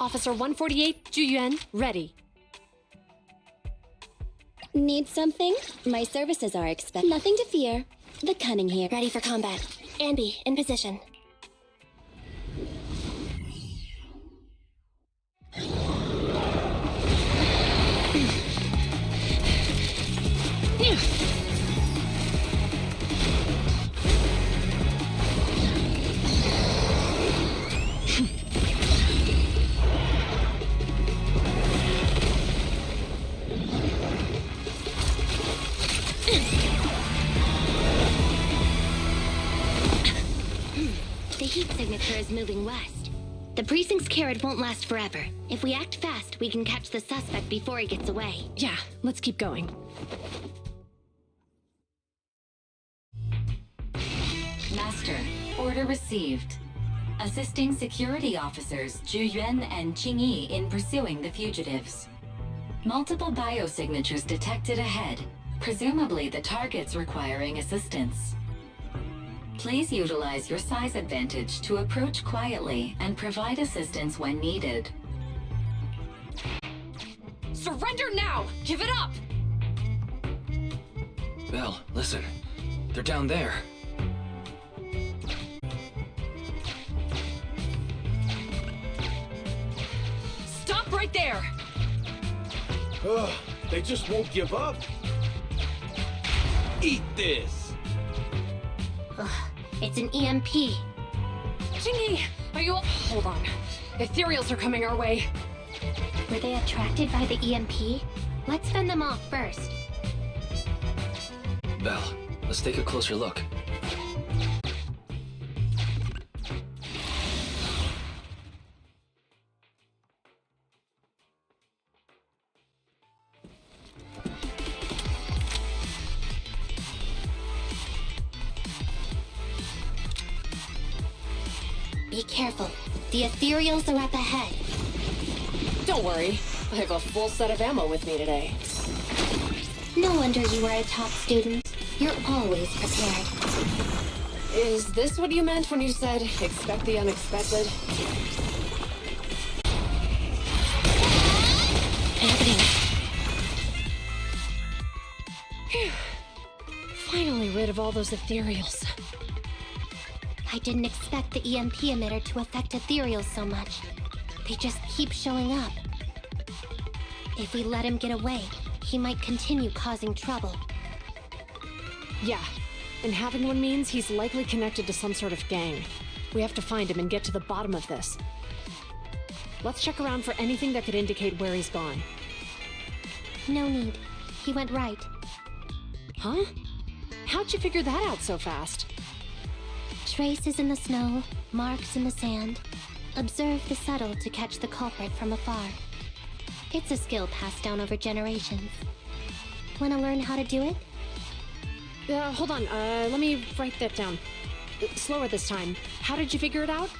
Officer 148, Zhu-Yuan, ready. Need something? My services are expected. Nothing to fear. The cunning here. Ready for combat. Ambi, in position. moving west. The precinct's carrot won't last forever. If we act fast, we can catch the suspect before he gets away. Yeah, let's keep going. Master, order received. Assisting security officers Zhu Yuan and Qing Yi in pursuing the fugitives. Multiple biosignatures detected ahead, presumably the targets requiring assistance. Please utilize your size advantage to approach quietly and provide assistance when needed. Surrender now! Give it up! Belle, listen. They're down there. Stop right there! Ugh, they just won't give up. Eat this! Ugh, it's an EMP. Jingy, are you... Hold on. Ethereals are coming our way. Were they attracted by the EMP? Let's fend them off first. Belle, let's take a closer look. Be careful. The Ethereals are up ahead. Don't worry. I have a full set of ammo with me today. No wonder you were a top student. You're always prepared. Is this what you meant when you said, expect the unexpected? Happening. Phew. Finally rid of all those ethereals. I didn't expect the EMP emitter to affect Ethereals so much. They just keep showing up. If we let him get away, he might continue causing trouble. Yeah, and having one means he's likely connected to some sort of gang. We have to find him and get to the bottom of this. Let's check around for anything that could indicate where he's gone. No need. He went right. Huh? How'd you figure that out so fast? Traces in the snow, marks in the sand. Observe the subtle to catch the culprit from afar. It's a skill passed down over generations. Want to learn how to do it? Hold on, let me write that down. Slower this time. How did you figure it out?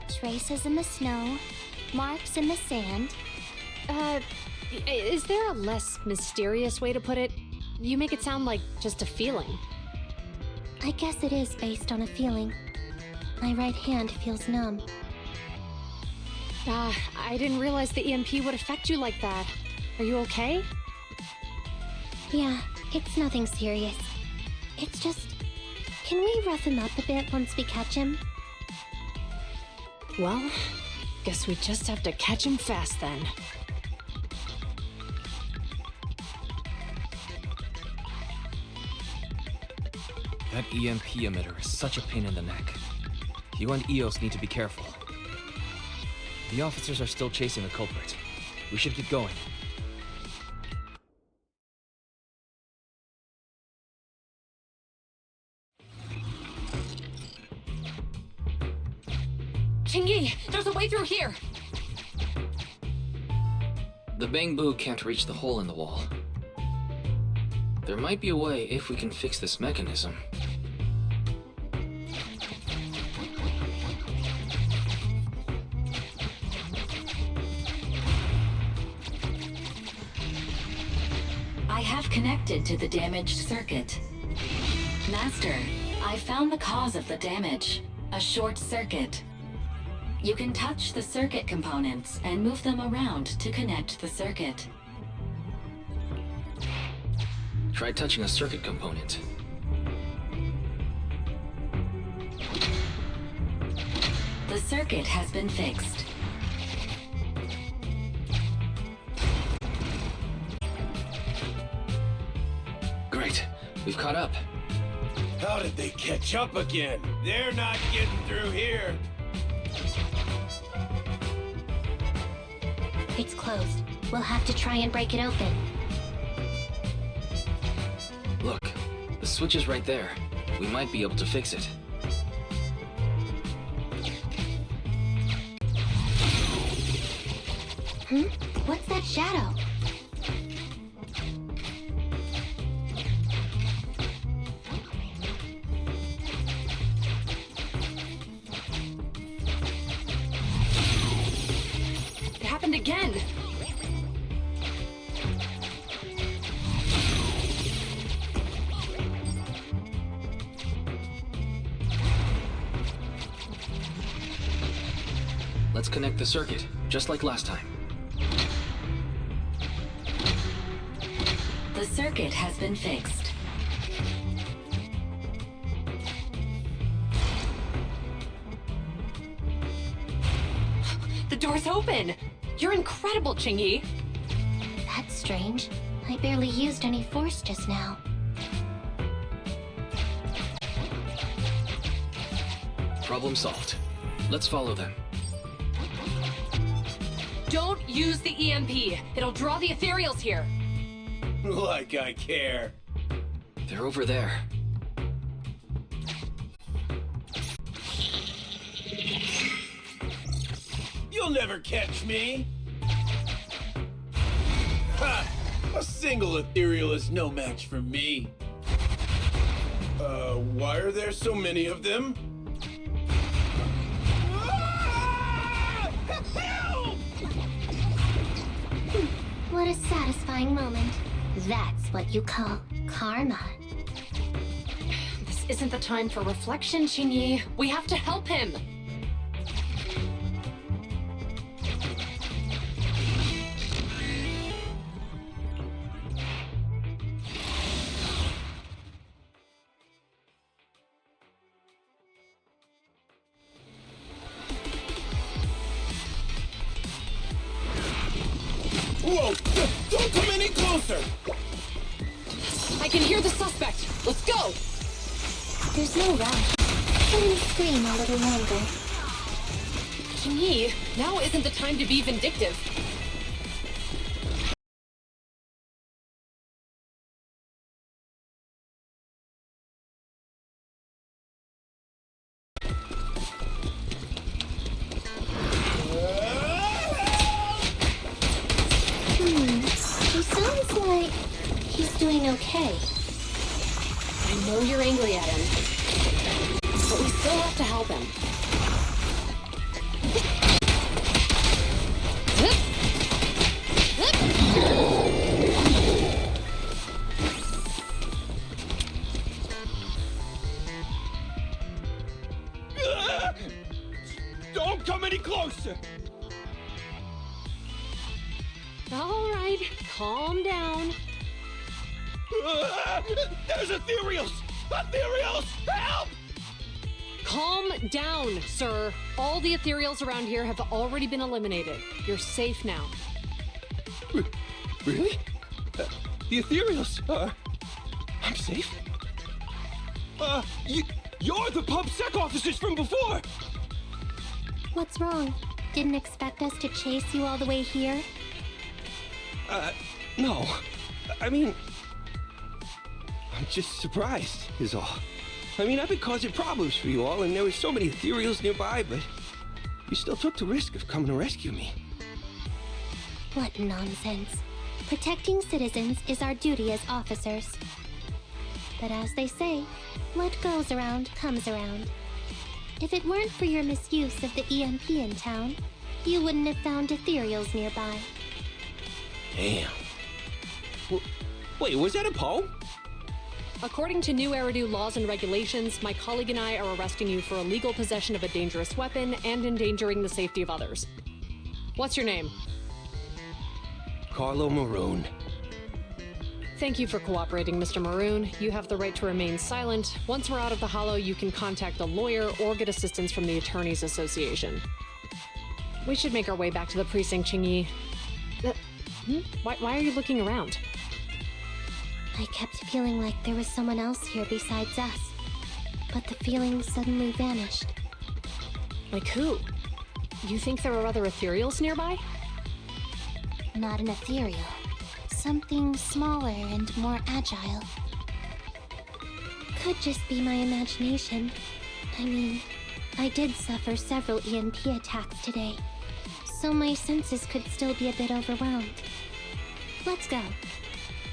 Traces in the snow, marks in the sand. Is there a less mysterious way to put it? You make it sound like just a feeling. I guess it is based on a feeling. My right hand feels numb. I didn't realize the EMP would affect you like that. Are you okay? Yeah, it's nothing serious. It's just... Can we rough him up a bit once we catch him? Well, guess we just have to catch him fast then. That EMP emitter is such a pain in the neck. You and EOS need to be careful. The officers are still chasing the culprit. We should get going. Qing, there's a way through here! The Bangbu can't reach the hole in the wall. There might be a way if we can fix this mechanism. I have connected to the damaged circuit. Master, I found the cause of the damage. A short circuit. You can touch the circuit components and move them around to connect the circuit. Try touching a circuit component. The circuit has been fixed. Great. We've caught up. How did they catch up again? They're not getting through here. It's closed. We'll have to try and break it open. Look, the switch is right there. We might be able to fix it. What's that shadow? It happened again! Let's connect the circuit, just like last time. The circuit has been fixed. The door's open! You're incredible, Qingyi! That's strange. I barely used any force just now. Problem solved. Let's follow them. Don't use the EMP! It'll draw the ethereals here! Like I care. They're over there. You'll never catch me! Ha! A single ethereal is no match for me. Why are there so many of them? Ah! Help! What a satisfying moment. That's what you call karma. This isn't the time for reflection, Qingyi. We have to help him! Whoa! Don't come any closer! I can hear the suspect! Let's go! There's no rush. Let him scream a little longer. Qingyi, now isn't the time to be vindictive. He sounds like he's doing okay. I know you're angry at him, but we still have to help him. Don't come any closer! All right, calm down. There's ethereals! Ethereals! Help! Calm down, sir. All the ethereals around here have already been eliminated. You're safe now. Really? The ethereals are... I'm safe? You're the PubSec officers from before! What's wrong? Didn't expect us to chase you all the way here? No. I mean... I'm just surprised, is all. I mean, I've been causing problems for you all, and there were so many ethereals nearby, but... you still took the risk of coming to rescue me. What nonsense. Protecting citizens is our duty as officers. But as they say, what goes around comes around. If it weren't for your misuse of the EMP in town, you wouldn't have found ethereals nearby. Damn. Wait, was that a poem? According to new Eridu laws and regulations, my colleague and I are arresting you for illegal possession of a dangerous weapon and endangering the safety of others. What's your name? Carlo Maroon. Thank you for cooperating, Mr. Maroon. You have the right to remain silent. Once we're out of the Hollow, you can contact a lawyer or get assistance from the Attorneys Association. We should make our way back to the precinct, Qingyi. Why are you looking around? I kept feeling like there was someone else here besides us, but the feeling suddenly vanished. Like who? You think there are other ethereals nearby? Not an ethereal. Something smaller and more agile. Could just be my imagination. I mean, I did suffer several EMP attacks today, so my senses could still be a bit overwhelmed. Let's go.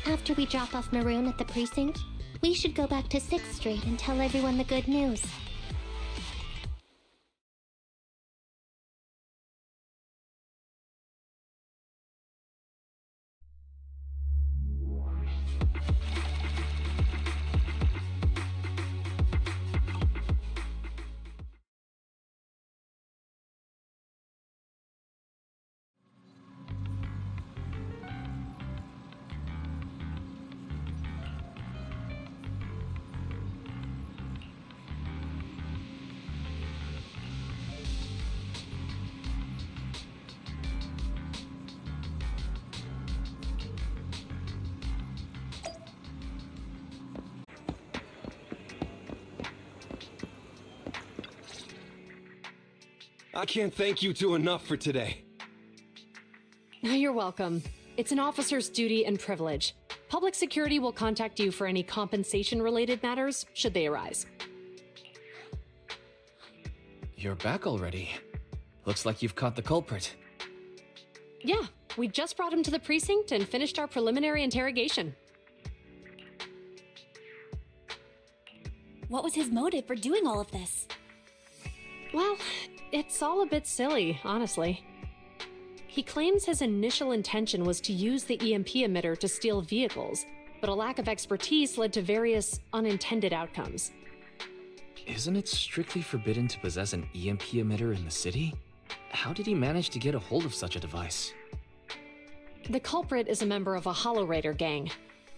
After we drop off Maroon at the precinct, we should go back to 6th Street and tell everyone the good news. I can't thank you two enough for today. You're welcome. It's an officer's duty and privilege. Public security will contact you for any compensation-related matters, should they arise. You're back already. Looks like you've caught the culprit. Yeah, we just brought him to the precinct and finished our preliminary interrogation. What was his motive for doing all of this? Well, it's all a bit silly, honestly. He claims his initial intention was to use the EMP emitter to steal vehicles, but a lack of expertise led to various unintended outcomes. Isn't it strictly forbidden to possess an EMP emitter in the city? How did he manage to get a hold of such a device? The culprit is a member of a Hollow Raider gang.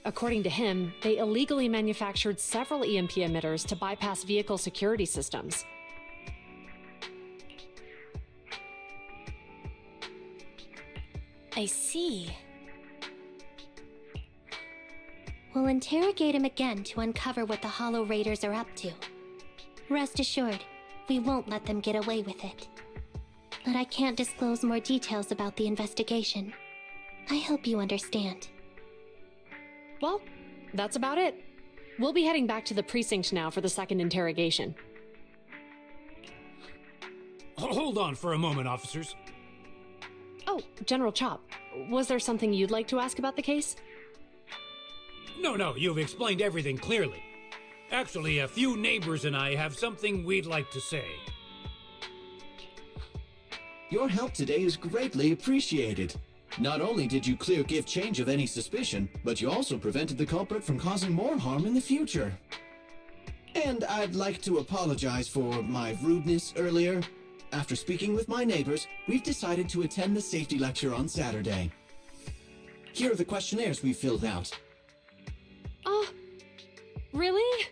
According to him, they illegally manufactured several EMP emitters to bypass vehicle security systems. I see. We'll interrogate him again to uncover what the Hollow Raiders are up to. Rest assured, we won't let them get away with it. But I can't disclose more details about the investigation. I hope you understand. Well, that's about it. We'll be heading back to the precinct now for the second interrogation. Hold on for a moment, officers. Oh, General Chop, was there something you'd like to ask about the case? No, you've explained everything clearly. Actually, a few neighbors and I have something we'd like to say. Your help today is greatly appreciated. Not only did you clear Give Change of any suspicion, but you also prevented the culprit from causing more harm in the future. And I'd like to apologize for my rudeness earlier. After speaking with my neighbors, we've decided to attend the safety lecture on Saturday. Here are the questionnaires we filled out. Oh, really?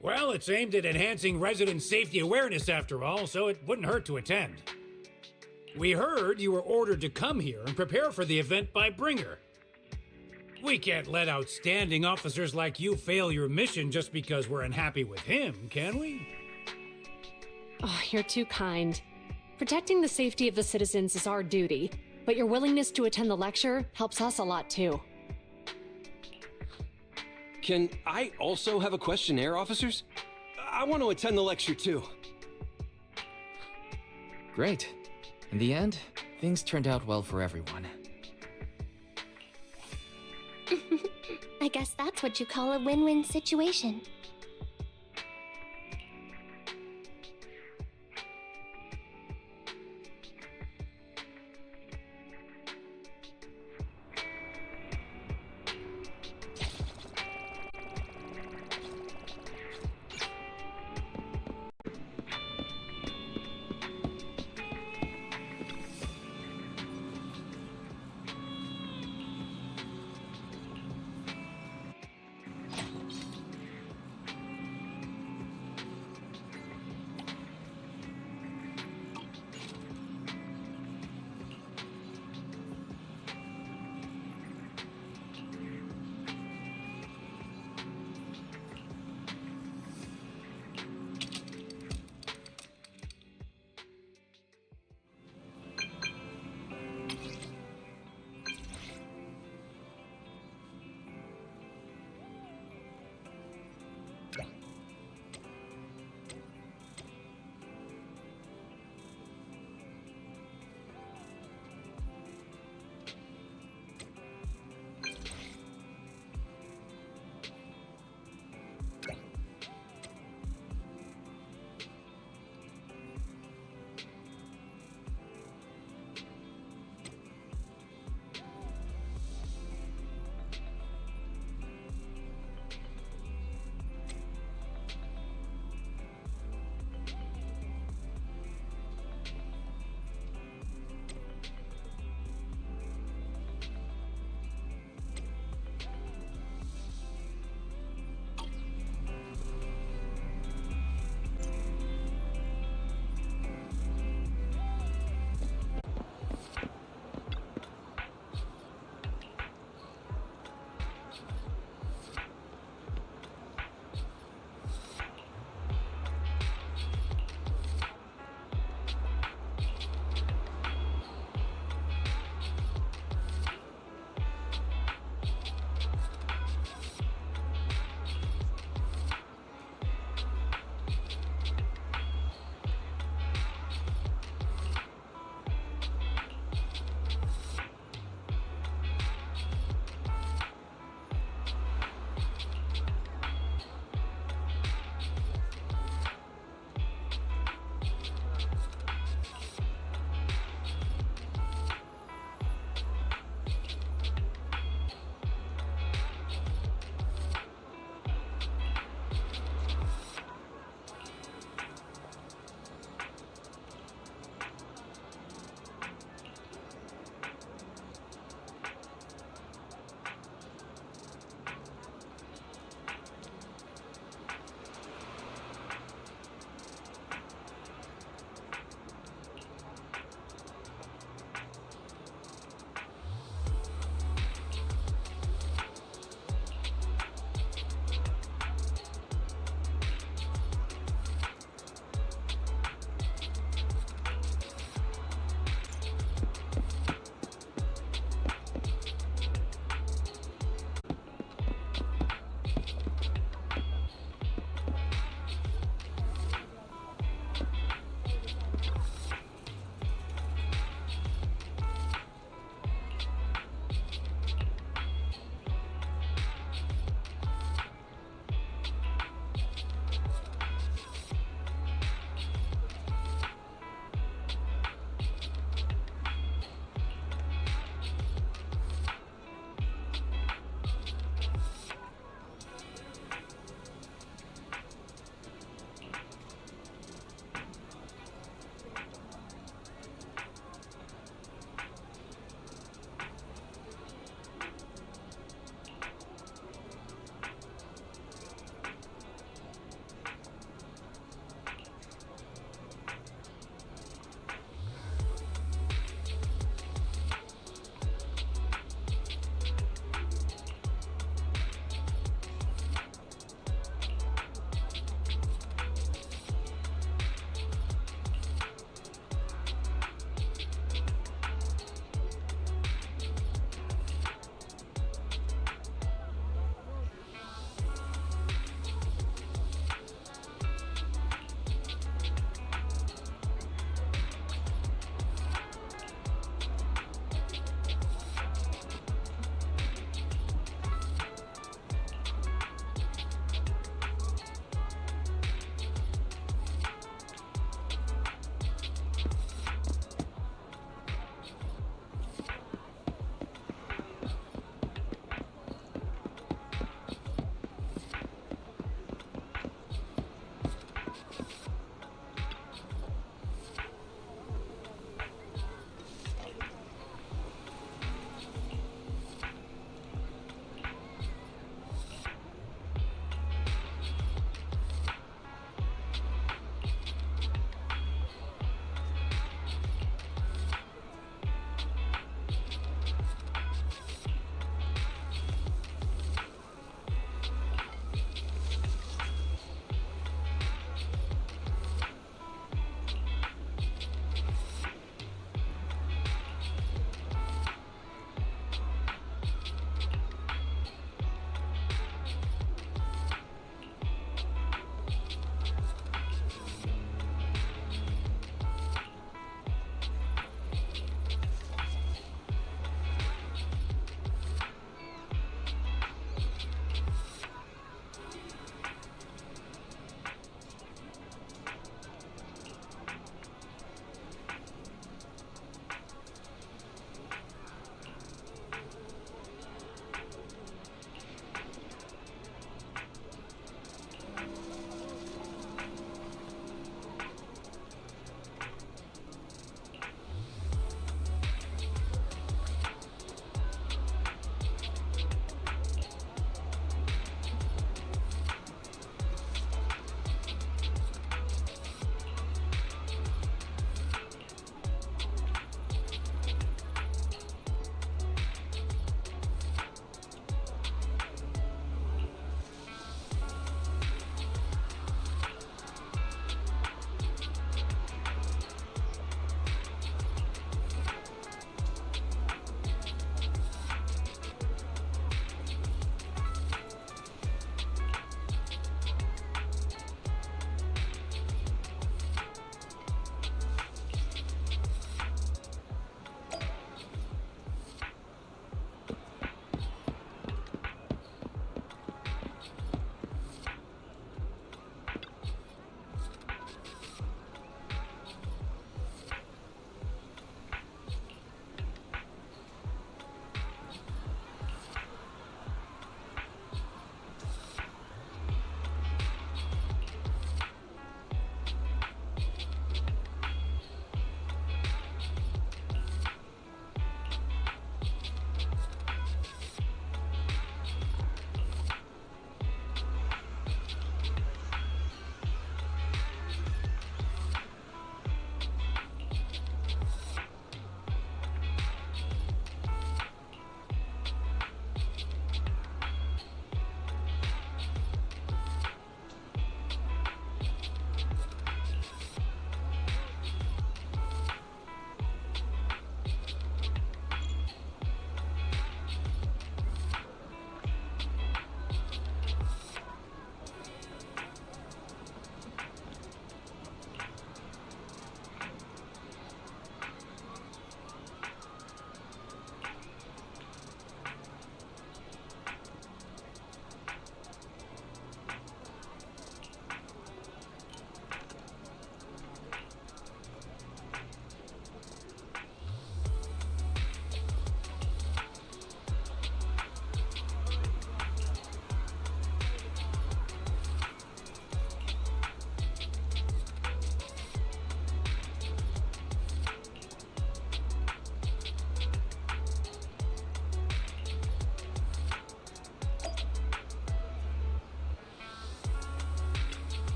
Well, it's aimed at enhancing resident safety awareness after all, so it wouldn't hurt to attend. We heard you were ordered to come here and prepare for the event by Bringer. We can't let outstanding officers like you fail your mission just because we're unhappy with him, can we? Oh, you're too kind. Protecting the safety of the citizens is our duty, but your willingness to attend the lecture helps us a lot too. Can I also have a questionnaire, officers? I want to attend the lecture too. Great. In the end, things turned out well for everyone. I guess that's what you call a win-win situation.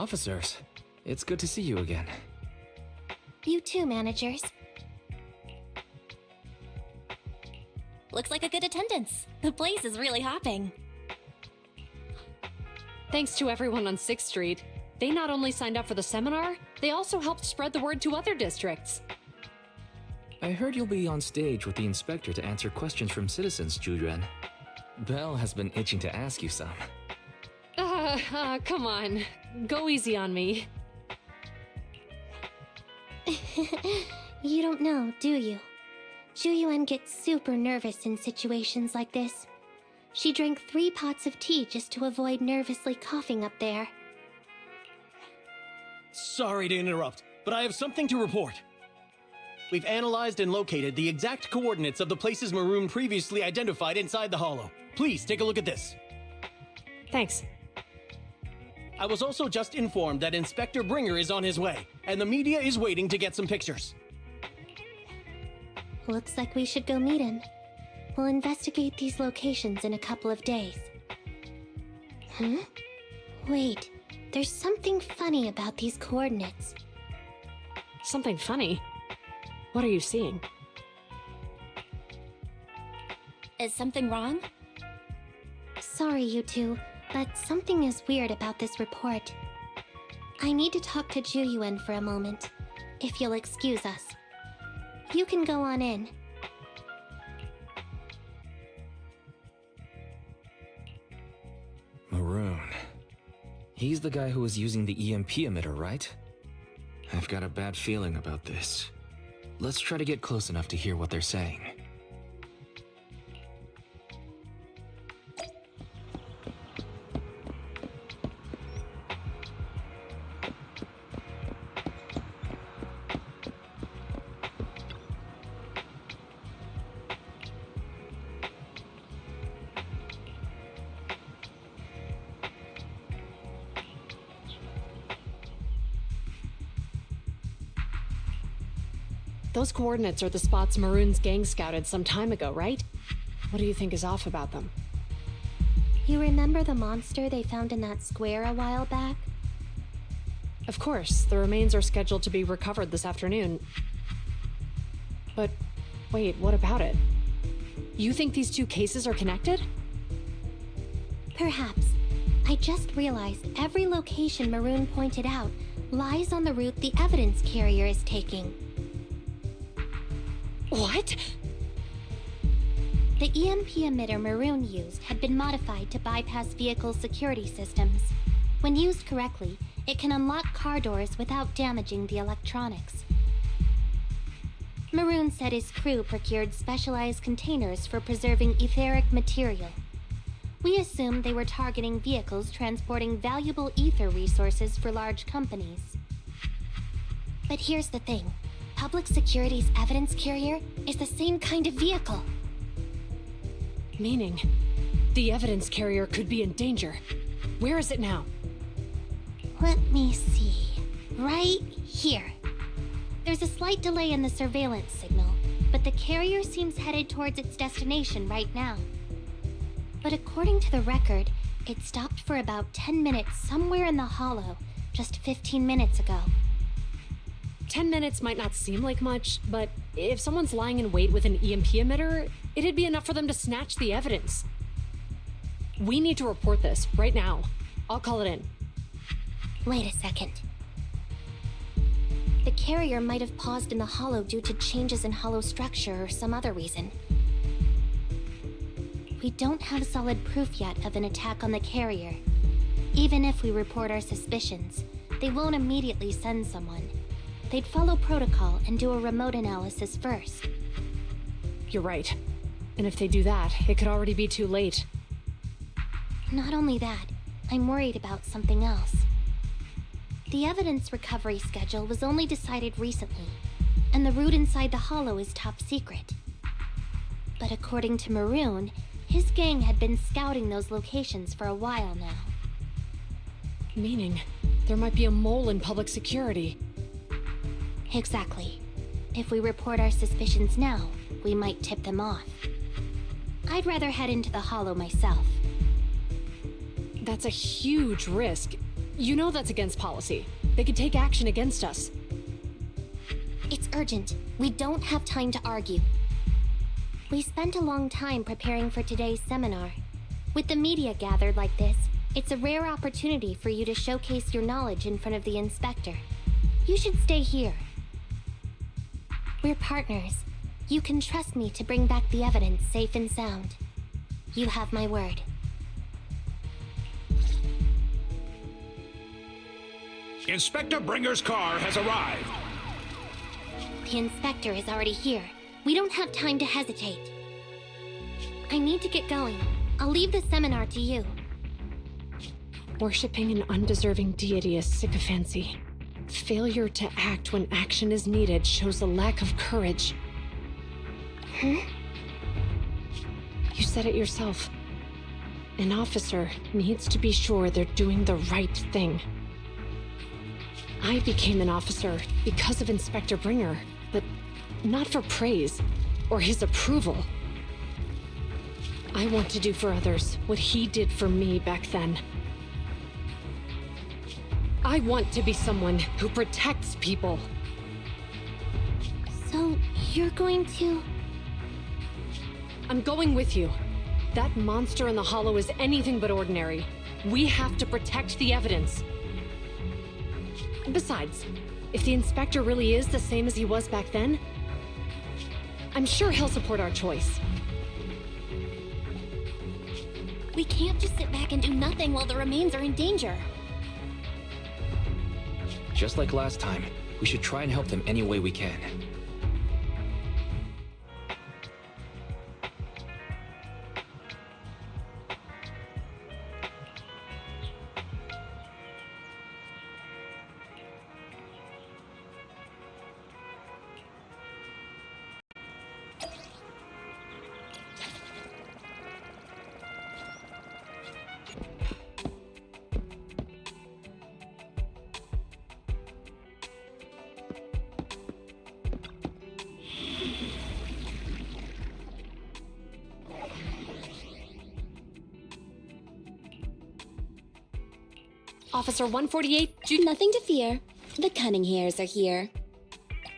Officers, it's good to see you again. You too, managers. Looks like a good attendance. The place is really hopping. Thanks to everyone on 6th Street. They not only signed up for the seminar, they also helped spread the word to other districts. I heard you'll be on stage with the inspector to answer questions from citizens, Jujuan. Belle has been itching to ask you some. Come on. Go easy on me. You don't know, do you? Juyuan gets super nervous in situations like this. She drank 3 pots of tea just to avoid nervously coughing up there. Sorry to interrupt, but I have something to report. We've analyzed and located the exact coordinates of the places Maroon previously identified inside the hollow. Please take a look at this. Thanks. I was also just informed that Inspector Bringer is on his way, and the media is waiting to get some pictures. Looks like we should go meet him. We'll investigate these locations in a couple of days. Huh? Wait, there's something funny about these coordinates. Something funny? What are you seeing? Is something wrong? Sorry, you two, but something is weird about this report. I need to talk to Juyuan for a moment, if you'll excuse us. You can go on in. Maroon. He's the guy who was using the EMP emitter, right? I've got a bad feeling about this. Let's try to get close enough to hear what they're saying. Those coordinates are the spots Maroon's gang scouted some time ago, right? What do you think is off about them? You remember the monster they found in that square a while back? Of course, the remains are scheduled to be recovered this afternoon. But wait, what about it? You think these 2 cases are connected? Perhaps. I just realized every location Maroon pointed out lies on the route the evidence carrier is taking. What? The EMP emitter Maroon used had been modified to bypass vehicle security systems. When used correctly, it can unlock car doors without damaging the electronics. Maroon said his crew procured specialized containers for preserving etheric material. We assumed they were targeting vehicles transporting valuable ether resources for large companies. But here's the thing. Public Security's evidence carrier is the same kind of vehicle. Meaning, the evidence carrier could be in danger. Where is it now? Let me see. Right here. There's a slight delay in the surveillance signal, but the carrier seems headed towards its destination right now. But according to the record, it stopped for about 10 minutes somewhere in the hollow, just 15 minutes ago. 10 minutes might not seem like much, but if someone's lying in wait with an EMP emitter, it'd be enough for them to snatch the evidence. We need to report this right now. I'll call it in. Wait a second. The carrier might have paused in the hollow due to changes in hollow structure or some other reason. We don't have solid proof yet of an attack on the carrier. Even if we report our suspicions, they won't immediately send someone. They'd follow protocol and do a remote analysis first. You're right. And if they do that, it could already be too late. Not only that, I'm worried about something else. The evidence recovery schedule was only decided recently, and the route inside the hollow is top secret. But according to Maroon, his gang had been scouting those locations for a while now. Meaning, there might be a mole in public security. Exactly. If we report our suspicions now, we might tip them off. I'd rather head into the hollow myself. That's a huge risk. You know that's against policy. They could take action against us. It's urgent. We don't have time to argue. We spent a long time preparing for today's seminar. With the media gathered like this, it's a rare opportunity for you to showcase your knowledge in front of the inspector. You should stay here. We're partners. You can trust me to bring back the evidence safe and sound. You have my word. Inspector Bringer's car has arrived. The inspector is already here. We don't have time to hesitate. I need to get going. I'll leave the seminar to you. Worshipping an undeserving deity is sycophancy. Failure to act when action is needed shows a lack of courage. Huh? You said it yourself. An officer needs to be sure they're doing the right thing. I became an officer because of Inspector Bringer, but not for praise or his approval. I want to do for others what he did for me back then. I want to be someone who protects people. So, you're going to... I'm going with you. That monster in the hollow is anything but ordinary. We have to protect the evidence. Besides, if the inspector really is the same as he was back then, I'm sure he'll support our choice. We can't just sit back and do nothing while the remains are in danger. Just like last time, we should try and help them any way we can. Officer 148, Nothing to fear. The cunning hairs are here.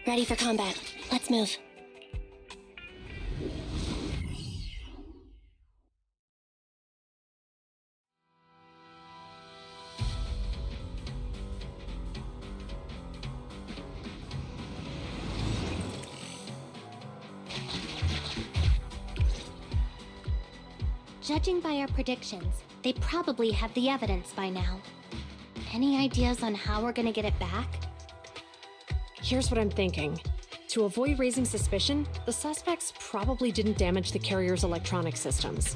Ready for combat. Let's move. Judging by our predictions, they probably have the evidence by now. Any ideas on how we're gonna get it back? Here's what I'm thinking. To avoid raising suspicion, the suspects probably didn't damage the carrier's electronic systems.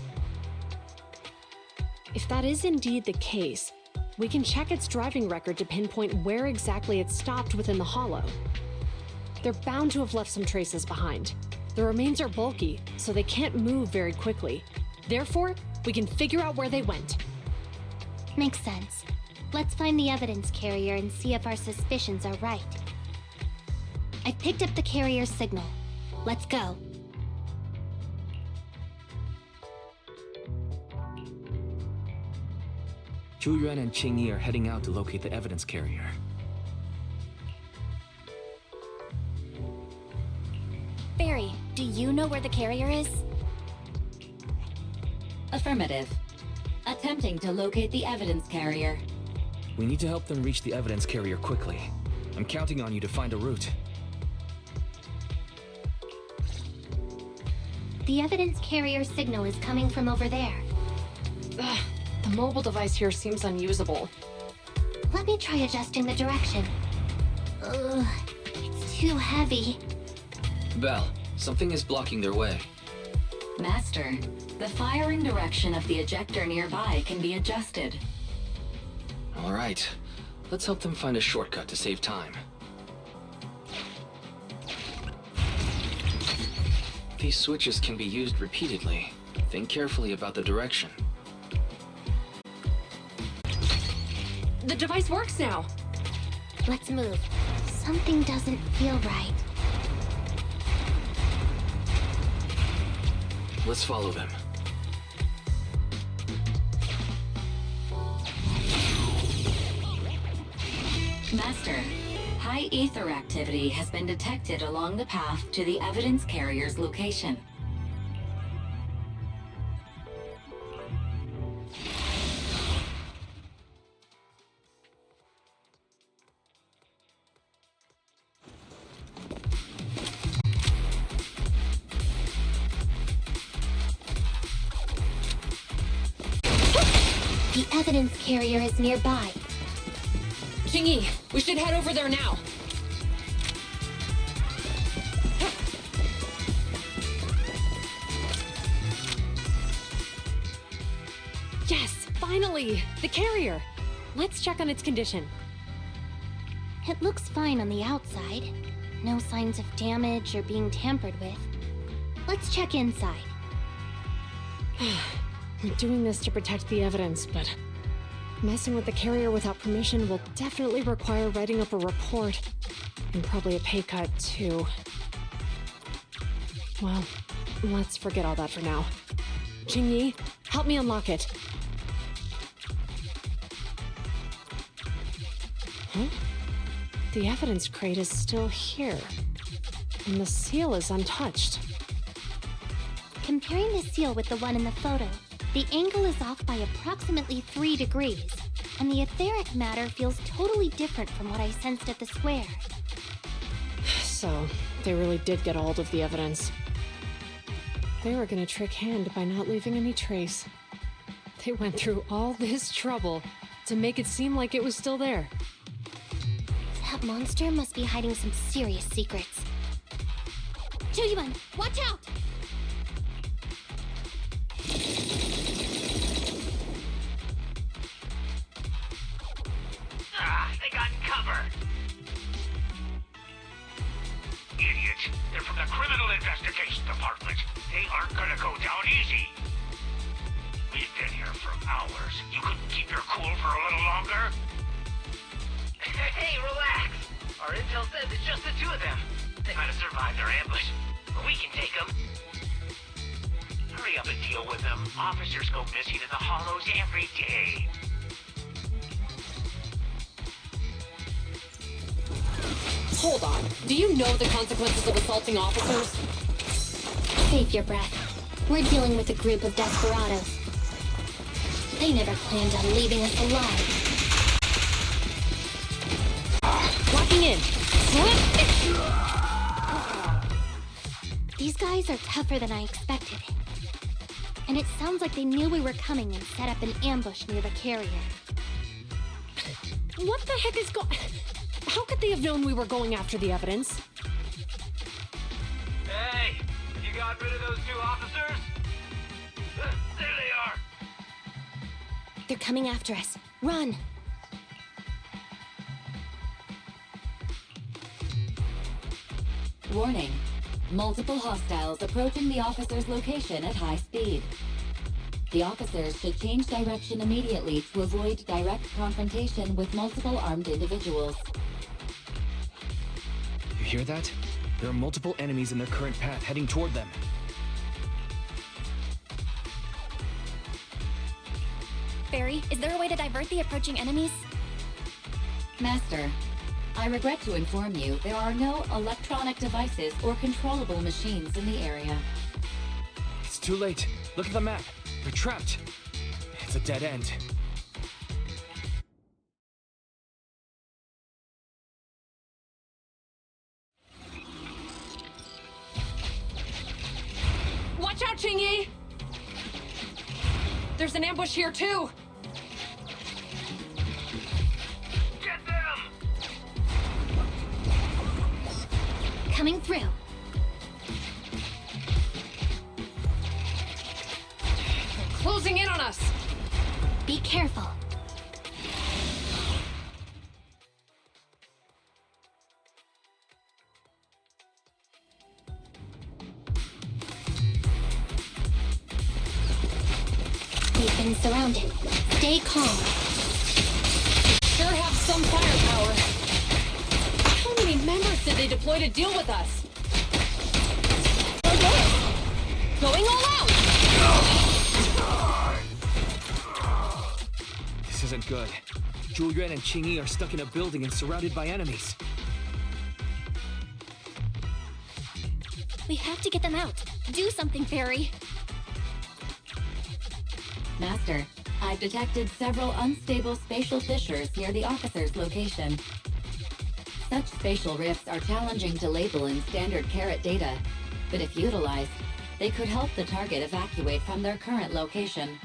If that is indeed the case, we can check its driving record to pinpoint where exactly it stopped within the hollow. They're bound to have left some traces behind. The remains are bulky, so they can't move very quickly. Therefore, we can figure out where they went. Makes sense. Let's find the evidence carrier and see if our suspicions are right. I picked up the carrier's signal. Let's go. Zhu Yuan and Qing Yi are heading out to locate the evidence carrier. Barry, do you know where the carrier is? Affirmative. Attempting to locate the evidence carrier. We need to help them reach the evidence carrier quickly. I'm counting on you to find a route. The evidence carrier signal is coming from over there. Ugh, the mobile device here seems unusable. Let me try adjusting the direction. Ugh, it's too heavy. Belle, something is blocking their way. Master, the firing direction of the ejector nearby can be adjusted. All right, let's help them find a shortcut to save time. These switches can be used repeatedly. Think carefully about the direction. The device works now! Let's move. Something doesn't feel right. Let's follow them. Master, high ether activity has been detected along the path to the evidence carrier's location. The evidence carrier is nearby. Jingyi, we should head over there now. Yes, finally! The carrier! Let's check on its condition. It looks fine on the outside. No signs of damage or being tampered with. Let's check inside. We're doing this to protect the evidence, but messing with the carrier without permission will definitely require writing up a report. And probably a pay cut, too. Well, let's forget all that for now. Jingyi, help me unlock it. Huh? The evidence crate is still here. And the seal is untouched. Comparing the seal with the one in the photo, the angle is off by approximately 3 degrees, and the etheric matter feels totally different from what I sensed at the square. So, they really did get a hold of the evidence. They were gonna trick Hand by not leaving any trace. They went through all this trouble to make it seem like it was still there. That monster must be hiding some serious secrets. Jujuban, watch out! They got cover. Idiots. They're from the Criminal Investigation Department. They aren't gonna go down easy. We've been here for hours. You couldn't keep your cool for a little longer? Hey, relax. Our intel says it's just the two of them. They might have survived their ambush, but we can take them. Hurry up and deal with them. Officers go missing in the hollows every day. Hold on. Do you know the consequences of assaulting officers? Save your breath. We're dealing with a group of desperados. They never planned on leaving us alive. Locking in. These guys are tougher than I expected. And it sounds like they knew we were coming and set up an ambush near the carrier. What the heck is going... How could they have known we were going after the evidence? Hey, you got rid of those two officers? There they are. They're coming after us. Run! Warning. Multiple hostiles approaching the officer's location at high speed. The officers should change direction immediately to avoid direct confrontation with multiple armed individuals. You hear that? There are multiple enemies in their current path heading toward them. Barry, is there a way to divert the approaching enemies? Master, I regret to inform you there are no electronic devices or controllable machines in the area. It's too late. Look at the map. We're trapped. It's a dead end. Watch out, Jingyi! There's an ambush here, too! Get them! Coming through. They're closing in on us! Be careful. We've been surrounded. Stay calm. Sure have some firepower. How many members did they deploy to deal with us? Going all out! This isn't good. Julian and Qingyi are stuck in a building and surrounded by enemies. We have to get them out. Do something, Fairy. Master, I've detected several unstable spatial fissures near the officer's location. Such spatial rifts are challenging to label in standard carat data, but if utilized, they could help the target evacuate from their current location.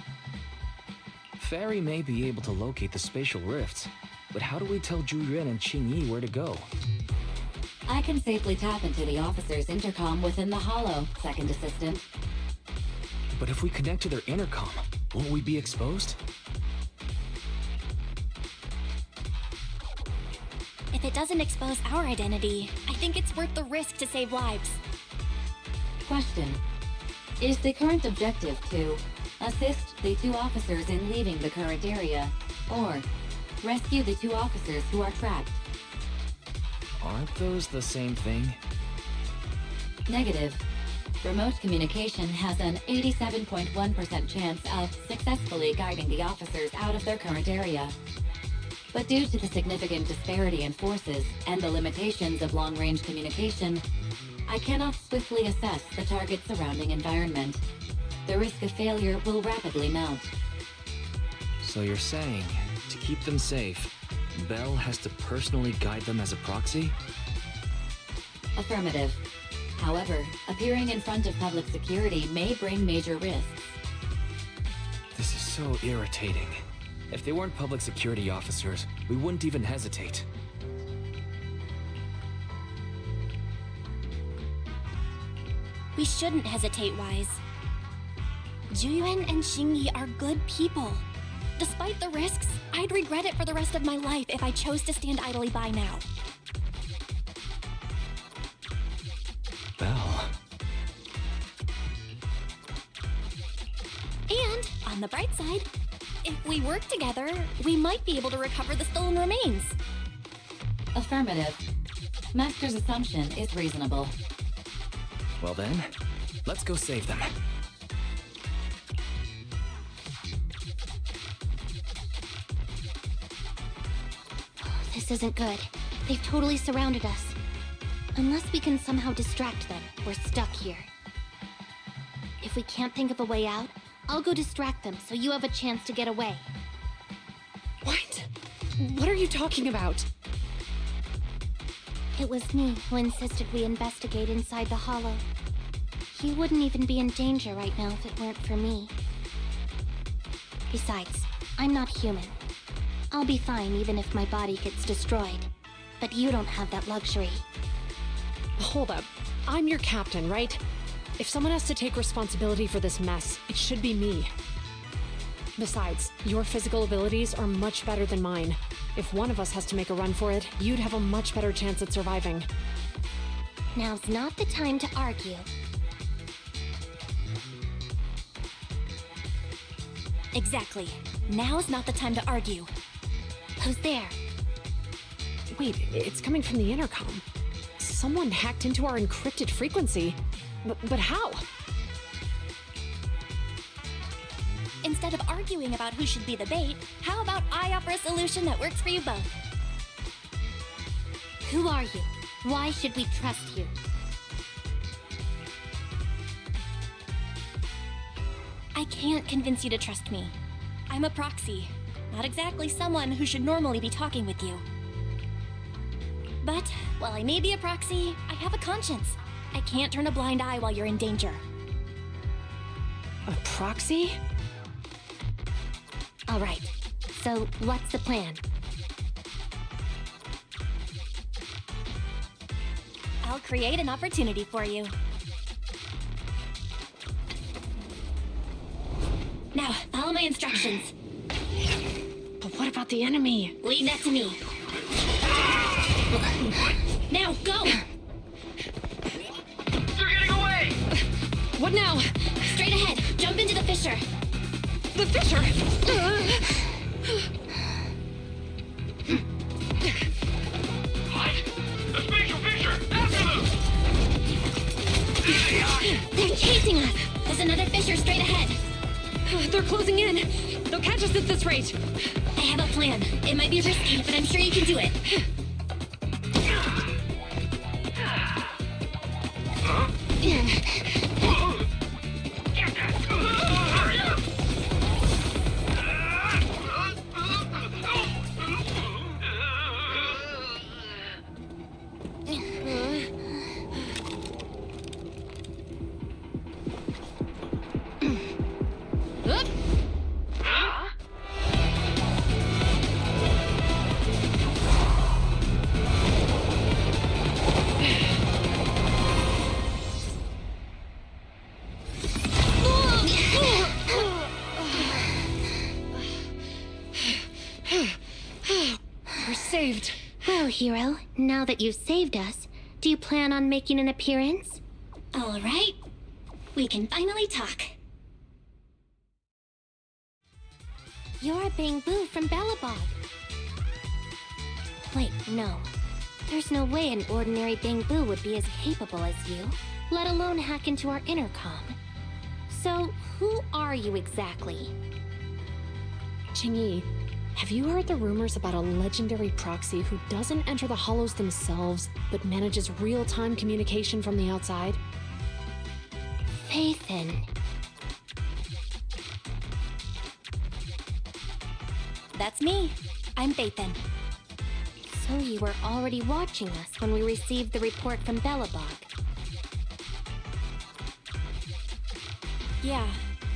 Fairy may be able to locate the spatial rifts, but how do we tell Julian and Qingyi where to go? I can safely tap into the officer's intercom within the hollow, second assistant. But if we connect to their intercom, won't we be exposed? If it doesn't expose our identity, I think it's worth the risk to save lives. Question. Is the current objective to assist the 2 officers in leaving the current area, or rescue the 2 officers who are trapped? Aren't those the same thing? Negative. Remote communication has an 87.1% chance of successfully guiding the officers out of their current area. But due to the significant disparity in forces and the limitations of long-range communication, I cannot swiftly assess the target's surrounding environment. The risk of failure will rapidly mount. So you're saying, to keep them safe, Belle has to personally guide them as a proxy? Affirmative. However, appearing in front of public security may bring major risks. This is so irritating. If they weren't public security officers, we wouldn't even hesitate. We shouldn't hesitate, Wise. Julian and Qingyi are good people. Despite the risks, I'd regret it for the rest of my life if I chose to stand idly by now. Belle. And, on the bright side, if we work together, we might be able to recover the stolen remains. Affirmative. Master's assumption is reasonable. Well then, let's go save them. This isn't good. They've totally surrounded us. Unless we can somehow distract them, we're stuck here. If we can't think of a way out, I'll go distract them so you have a chance to get away. What? What are you talking about? It was me who insisted we investigate inside the hollow. You wouldn't even be in danger right now if it weren't for me. Besides, I'm not human. I'll be fine even if my body gets destroyed. But you don't have that luxury. Hold up. I'm your captain, right? If someone has to take responsibility for this mess, it should be me. Besides, your physical abilities are much better than mine. If one of us has to make a run for it, you'd have a much better chance at surviving. Now's not the time to argue. Exactly. Now's not the time to argue. Who's there? Wait, it's coming from the intercom. Someone hacked into our encrypted frequency. But how? Instead of arguing about who should be the bait, how about I offer a solution that works for you both? Who are you? Why should we trust you? I can't convince you to trust me. I'm a proxy, not exactly someone who should normally be talking with you. But while I may be a proxy, I have a conscience. I can't turn a blind eye while you're in danger. A proxy? All right. So, what's the plan? I'll create an opportunity for you. Now, follow my instructions. But what about the enemy? Leave that to me. Now, go! They're getting away! What now? Straight ahead. Jump into the fissure. The fissure? What? The spatial fissure! After them! There they are! They're chasing us. There's another fissure straight ahead. They're closing in. They'll catch us at this rate. I have a plan. It might be risky, but I'm sure you can do it. Well, hero, now that you've saved us, do you plan on making an appearance? All right. We can finally talk. You're Bang Boo from Bellabog. Wait, no. There's no way an ordinary Bang Boo would be as capable as you, let alone hack into our intercom. So, who are you exactly? Qingyi, have you heard the rumors about a legendary proxy who doesn't enter the hollows themselves, but manages real-time communication from the outside? Phaethon. That's me. I'm Phaethon. So you were already watching us when we received the report from Bellabog. Yeah,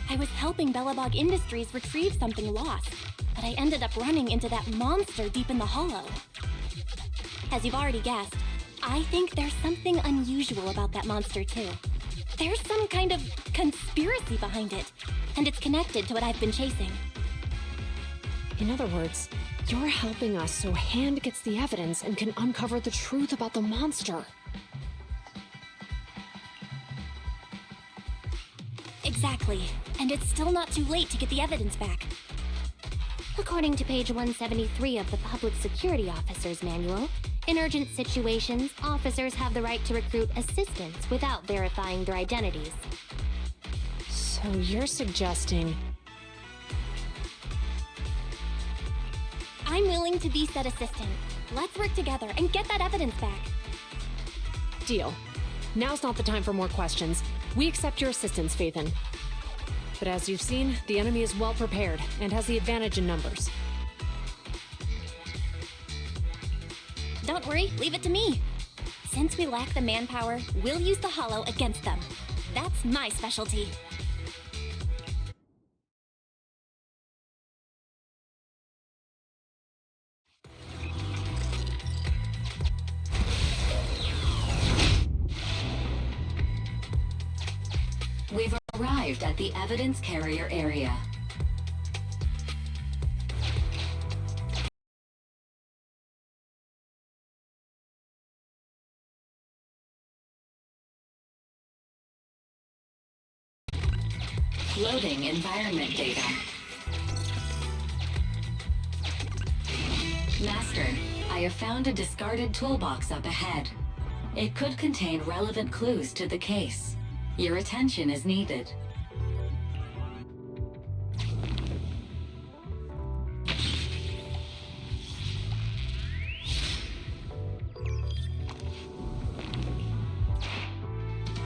I was helping Bellabog Industries retrieve something lost, but I ended up running into that monster deep in the hollow. As you've already guessed, I think there's something unusual about that monster too. There's some kind of conspiracy behind it, and it's connected to what I've been chasing. In other words, you're helping us so Hand gets the evidence and can uncover the truth about the monster. Exactly, and it's still not too late to get the evidence back. According to page 173 of the Public Security Officer's Manual, in urgent situations, officers have the right to recruit assistants without verifying their identities. So you're suggesting... I'm willing to be said assistant. Let's work together and get that evidence back. Deal. Now's not the time for more questions. We accept your assistance, Phaethon. But as you've seen, the enemy is well prepared and has the advantage in numbers. Don't worry, leave it to me. Since we lack the manpower, we'll use the hollow against them. That's my specialty. We've arrived at the evidence carrier area. Loading environment data. Master, I have found a discarded toolbox up ahead. It could contain relevant clues to the case. Your attention is needed.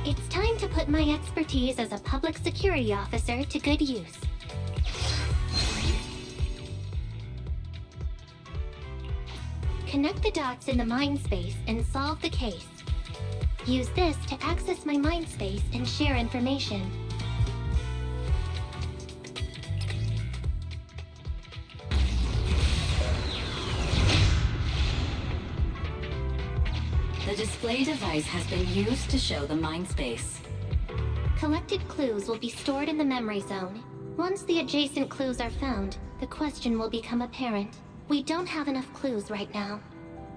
It's time to put my expertise as a public security officer to good use. Connect the dots in the mind space and solve the case. Use this to access my mind space and share information. The display device has been used to show the mind space. Collected clues will be stored in the memory zone. Once the adjacent clues are found, the question will become apparent. We don't have enough clues right now.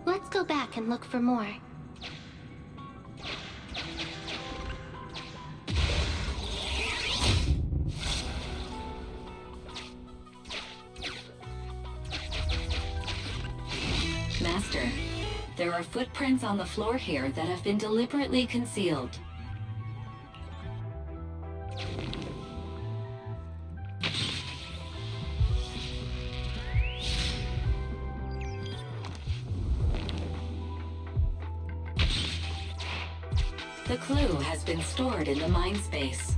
Let's go back and look for more. Master, there are footprints on the floor here that have been deliberately concealed. The clue has been stored in the mind space.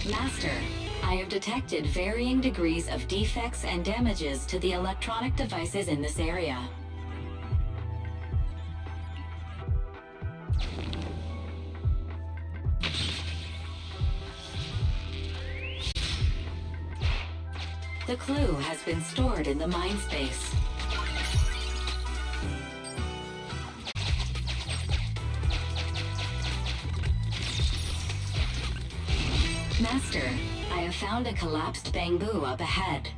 Master, I have detected varying degrees of defects and damages to the electronic devices in this area. The clue has been stored in the mind space. Master, I have found a collapsed bamboo up ahead.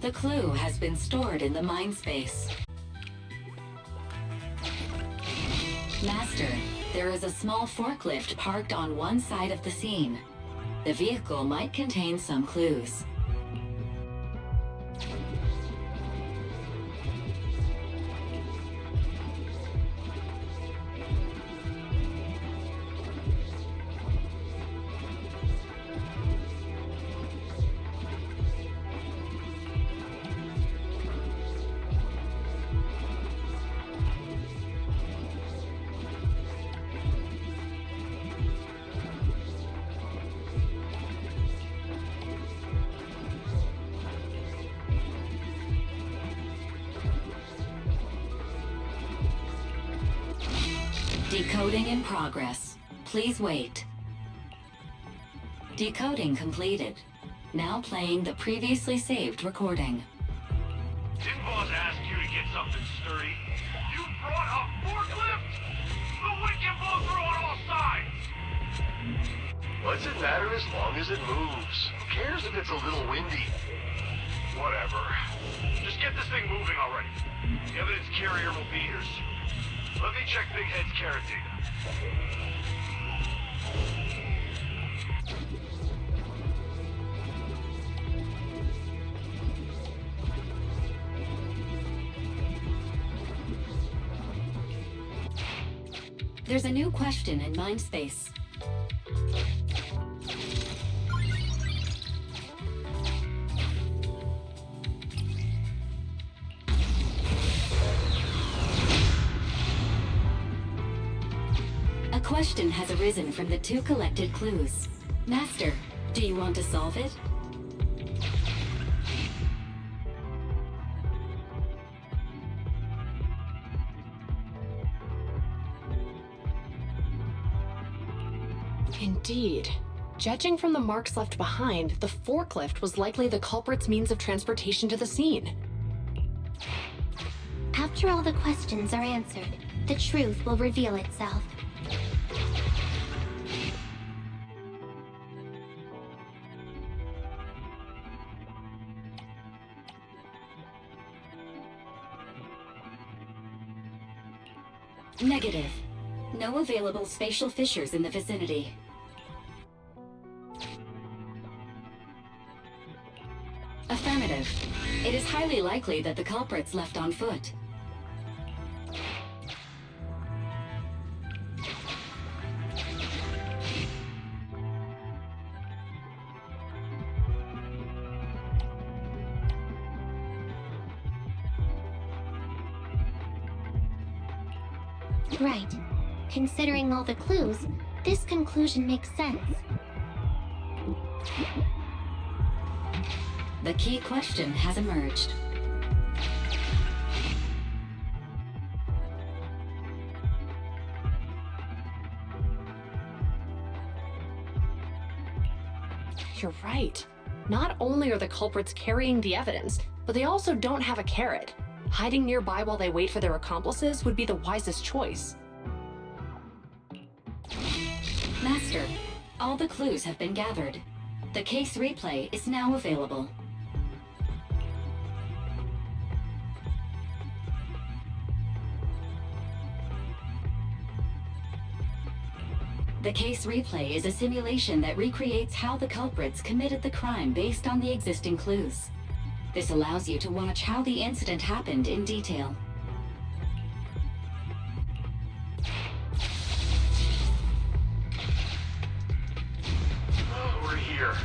The clue has been stored in the mind space. Master, there is a small forklift parked on one side of the scene. The vehicle might contain some clues. Decoding in progress. Please wait. Decoding completed. Now playing the previously saved recording. Didn't boss ask you to get something sturdy? You brought a forklift? The wind can blow through on all sides! What's it matter as long as it moves? Who cares if it's a little windy? Whatever. Just get this thing moving already. The evidence carrier will be here soon. Let me check Big Head's carrot data. There's a new question in Mindspace. A question has arisen from the two collected clues. Master, do you want to solve it? Indeed. Judging from the marks left behind, the forklift was likely the culprit's means of transportation to the scene. After all the questions are answered, the truth will reveal itself. Negative. No available spatial fissures in the vicinity. Affirmative. It is highly likely that the culprits left on foot. Right. Considering all the clues, this conclusion makes sense. The key question has emerged. You're right. Not only are the culprits carrying the evidence, but they also don't have a carrot. Hiding nearby while they wait for their accomplices would be the wisest choice. Master, all the clues have been gathered. The case replay is now available. The case replay is a simulation that recreates how the culprits committed the crime based on the existing clues. This allows you to watch how the incident happened in detail. here.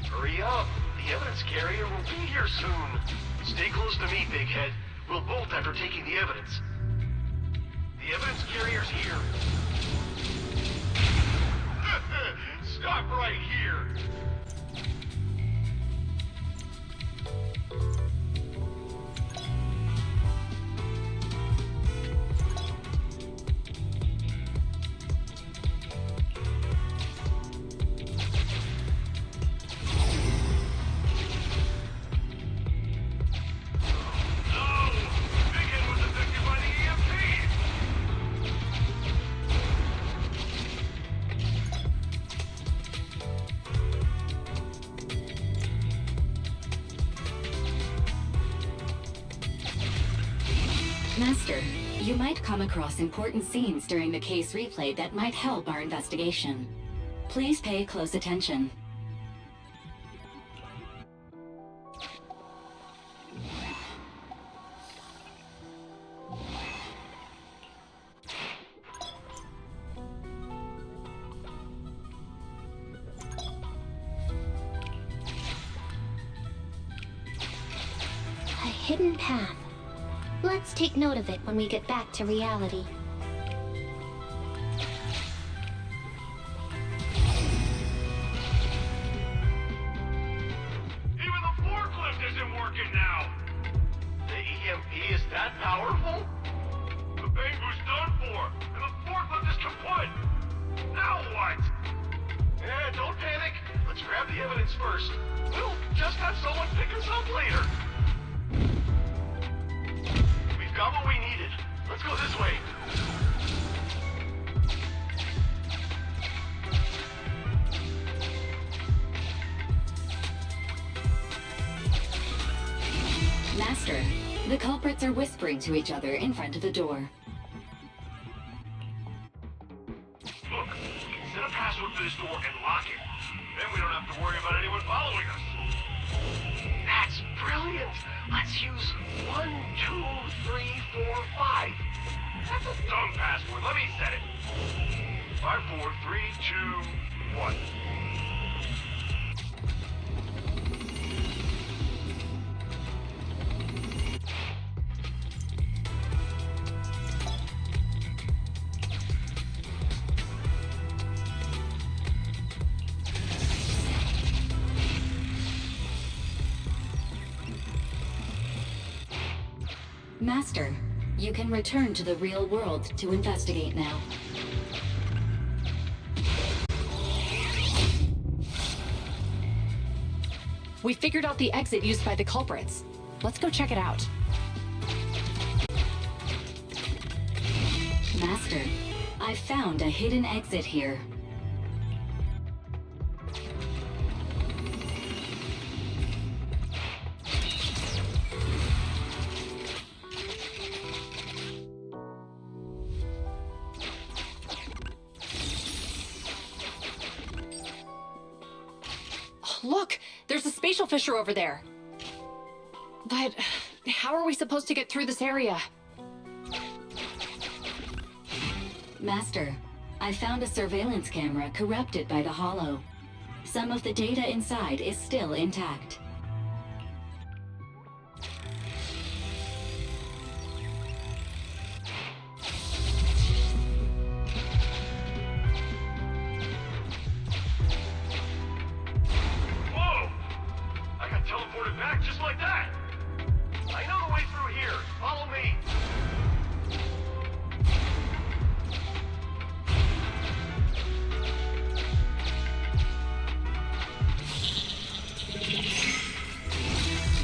Hurry up. The evidence carrier will be here soon. Stay close to me, Big Head. We'll bolt after taking the evidence. The evidence carrier's here. Stop right here. Master, you might come across important scenes during the case replay that might help our investigation. Please pay close attention. A hidden path. Let's take note of it when we get back to reality. Even the forklift isn't working now. The EMP is that powerful? The Bangu's done for, and the forklift is kaput. Now what? Don't panic. Let's grab the evidence first. We'll just have someone pick us up later. Got what we needed. Let's go this way. Master, the culprits are whispering to each other in front of the door. Look, set a password for this door and lock it. Then we don't have to worry about anyone following us. That's brilliant. Let's use 1, 2, 3, 4, 5. That's a dumb password. Let me set it. 5, 4, 3, 2, 1. Master, you can return to the real world to investigate now. We figured out the exit used by the culprits. Let's go check it out. Master, I found a hidden exit here. Look, there's a spatial fissure over there. But how are we supposed to get through this area? Master, I found a surveillance camera corrupted by the Hollow. Some of the data inside is still intact. Whoa! I got teleported back just like that. I know the way through here. Follow me.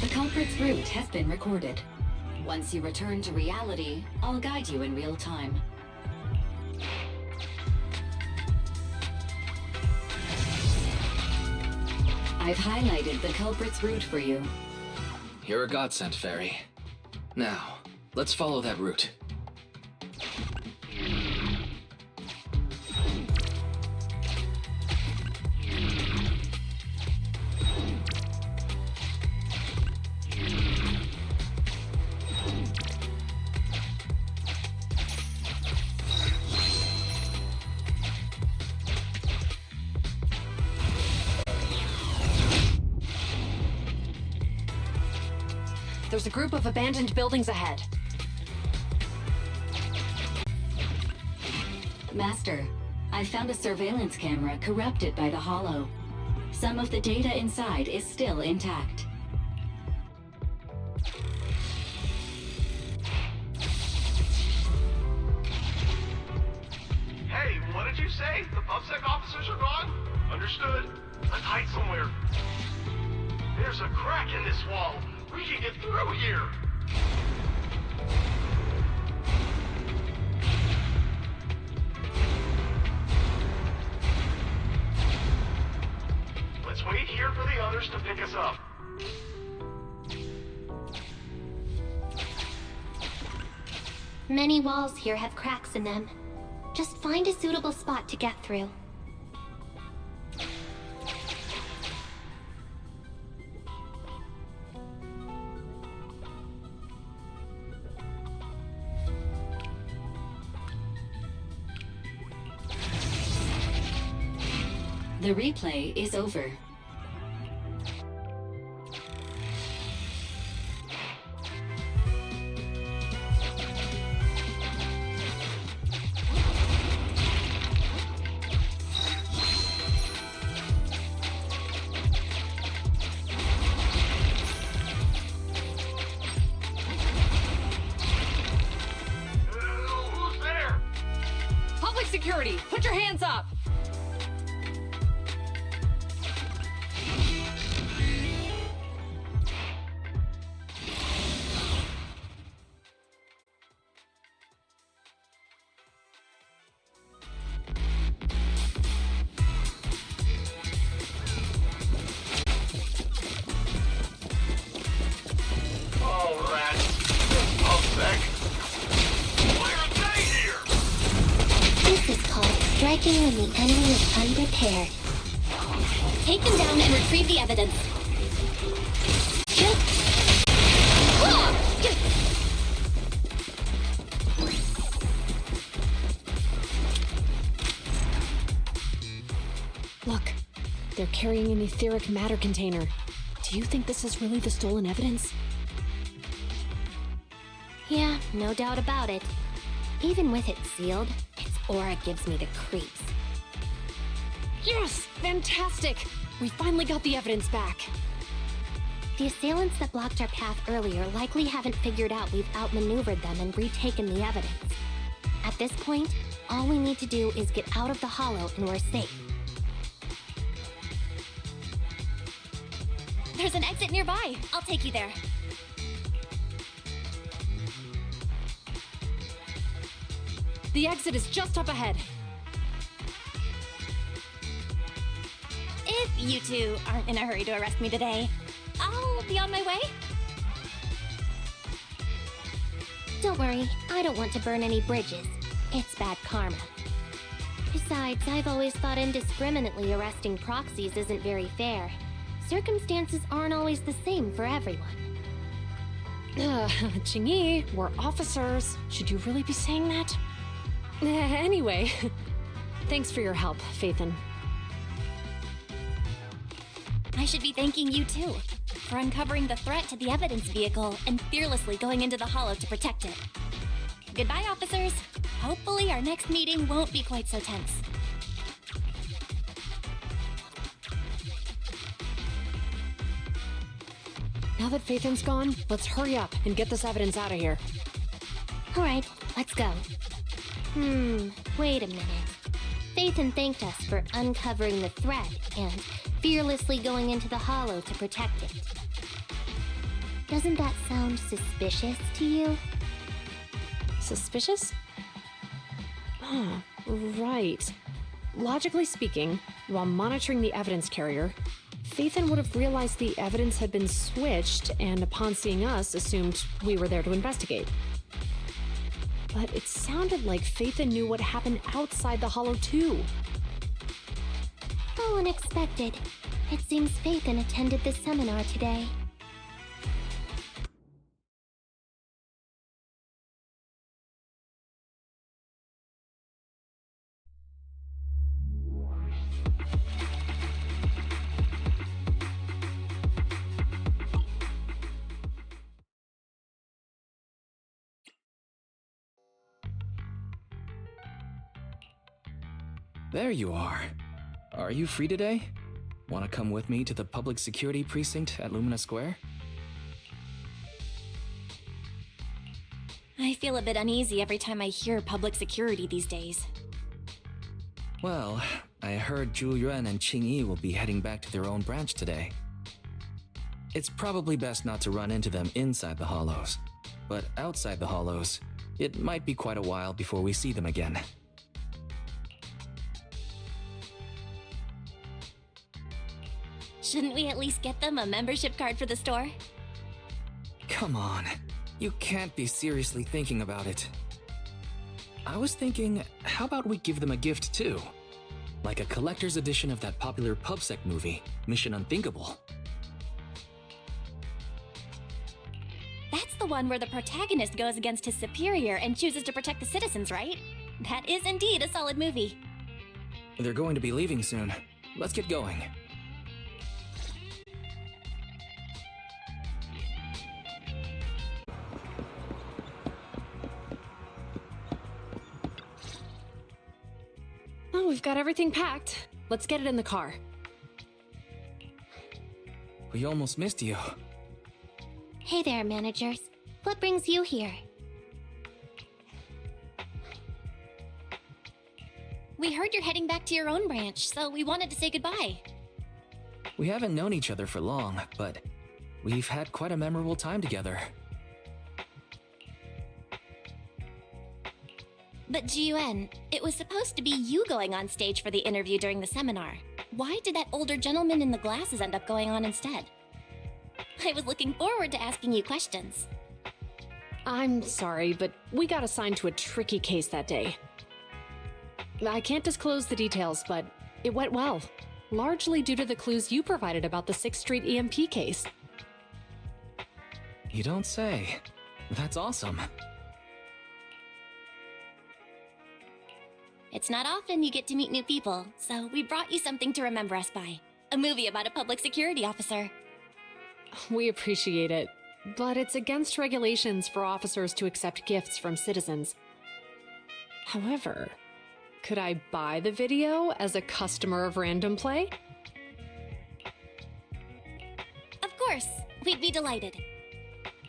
The culprit's route has been recorded. Once you return to reality, I'll guide you in real time. I've highlighted the culprit's route for you. You're a godsend, Fairy. Now, let's follow that route. There's a group of abandoned buildings ahead. Master, I found a surveillance camera corrupted by the Hollow. Some of the data inside is still intact. Hey, what did you say? The PubSec officers are gone? Understood. Let's hide somewhere. There's a crack in this wall. We can get through here. Let's wait here for the others to pick us up. Many walls here have cracks in them. Just find a suitable spot to get through. The replay is over. Who's there? Public security, put your hands up! Oh, rats. PubSec. Why are they here? This is called striking when the enemy is unprepared. Take them down and retrieve the evidence. Look, they're carrying an etheric matter container. Do you think this is really the stolen evidence? Yeah, no doubt about it. Even with it sealed, its aura gives me the creeps. Yes! Fantastic! We finally got the evidence back. The assailants that blocked our path earlier likely haven't figured out we've outmaneuvered them and retaken the evidence. At this point, all we need to do is get out of the Hollow and we're safe. There's an exit nearby. I'll take you there. The exit is just up ahead. If you two aren't in a hurry to arrest me today, I'll be on my way. Don't worry, I don't want to burn any bridges. It's bad karma. Besides, I've always thought indiscriminately arresting proxies isn't very fair. Circumstances aren't always the same for everyone. Qingyi, we're officers. Should you really be saying that? Anyway, thanks for your help, Phaethon. I should be thanking you too, for uncovering the threat to the evidence vehicle and fearlessly going into the Hollow to protect it. Goodbye, officers. Hopefully our next meeting won't be quite so tense. Now that Phaethon's gone, let's hurry up and get this evidence out of here. Alright, let's go. Wait a minute. Phaethon thanked us for uncovering the threat and fearlessly going into the Hollow to protect it. Doesn't that sound suspicious to you? Suspicious? Right. Logically speaking, while monitoring the evidence carrier, Phaethon would have realized the evidence had been switched and upon seeing us assumed we were there to investigate. But it sounded like Phaethon knew what happened outside the Hollow too. How unexpected. It seems Phaethon attended this seminar today. There you are. Are you free today? Want to come with me to the public security precinct at Lumina Square? I feel a bit uneasy every time I hear public security these days. Well, I heard Zhu Yuan and Qing Yi will be heading back to their own branch today. It's probably best not to run into them inside the Hollows, but outside the Hollows, it might be quite a while before we see them again. Shouldn't we at least get them a membership card for the store? Come on, you can't be seriously thinking about it. I was thinking, how about we give them a gift too? Like a collector's edition of that popular PubSec movie, Mission Unthinkable. That's the one where the protagonist goes against his superior and chooses to protect the citizens, right? That is indeed a solid movie. They're going to be leaving soon. Let's get going. Oh, we've got everything packed. Let's get it in the car. We almost missed you. Hey there, managers. What brings you here? We heard you're heading back to your own branch, so we wanted to say goodbye. We haven't known each other for long, but we've had quite a memorable time together. But Ji-Yuan, it was supposed to be you going on stage for the interview during the seminar. Why did that older gentleman in the glasses end up going on instead? I was looking forward to asking you questions. I'm sorry, but we got assigned to a tricky case that day. I can't disclose the details, but it went well. Largely due to the clues you provided about the 6th Street EMP case. You don't say. That's awesome. It's not often you get to meet new people, so we brought you something to remember us by. A movie about a public security officer. We appreciate it, but it's against regulations for officers to accept gifts from citizens. However, could I buy the video as a customer of Random Play? Of course, we'd be delighted.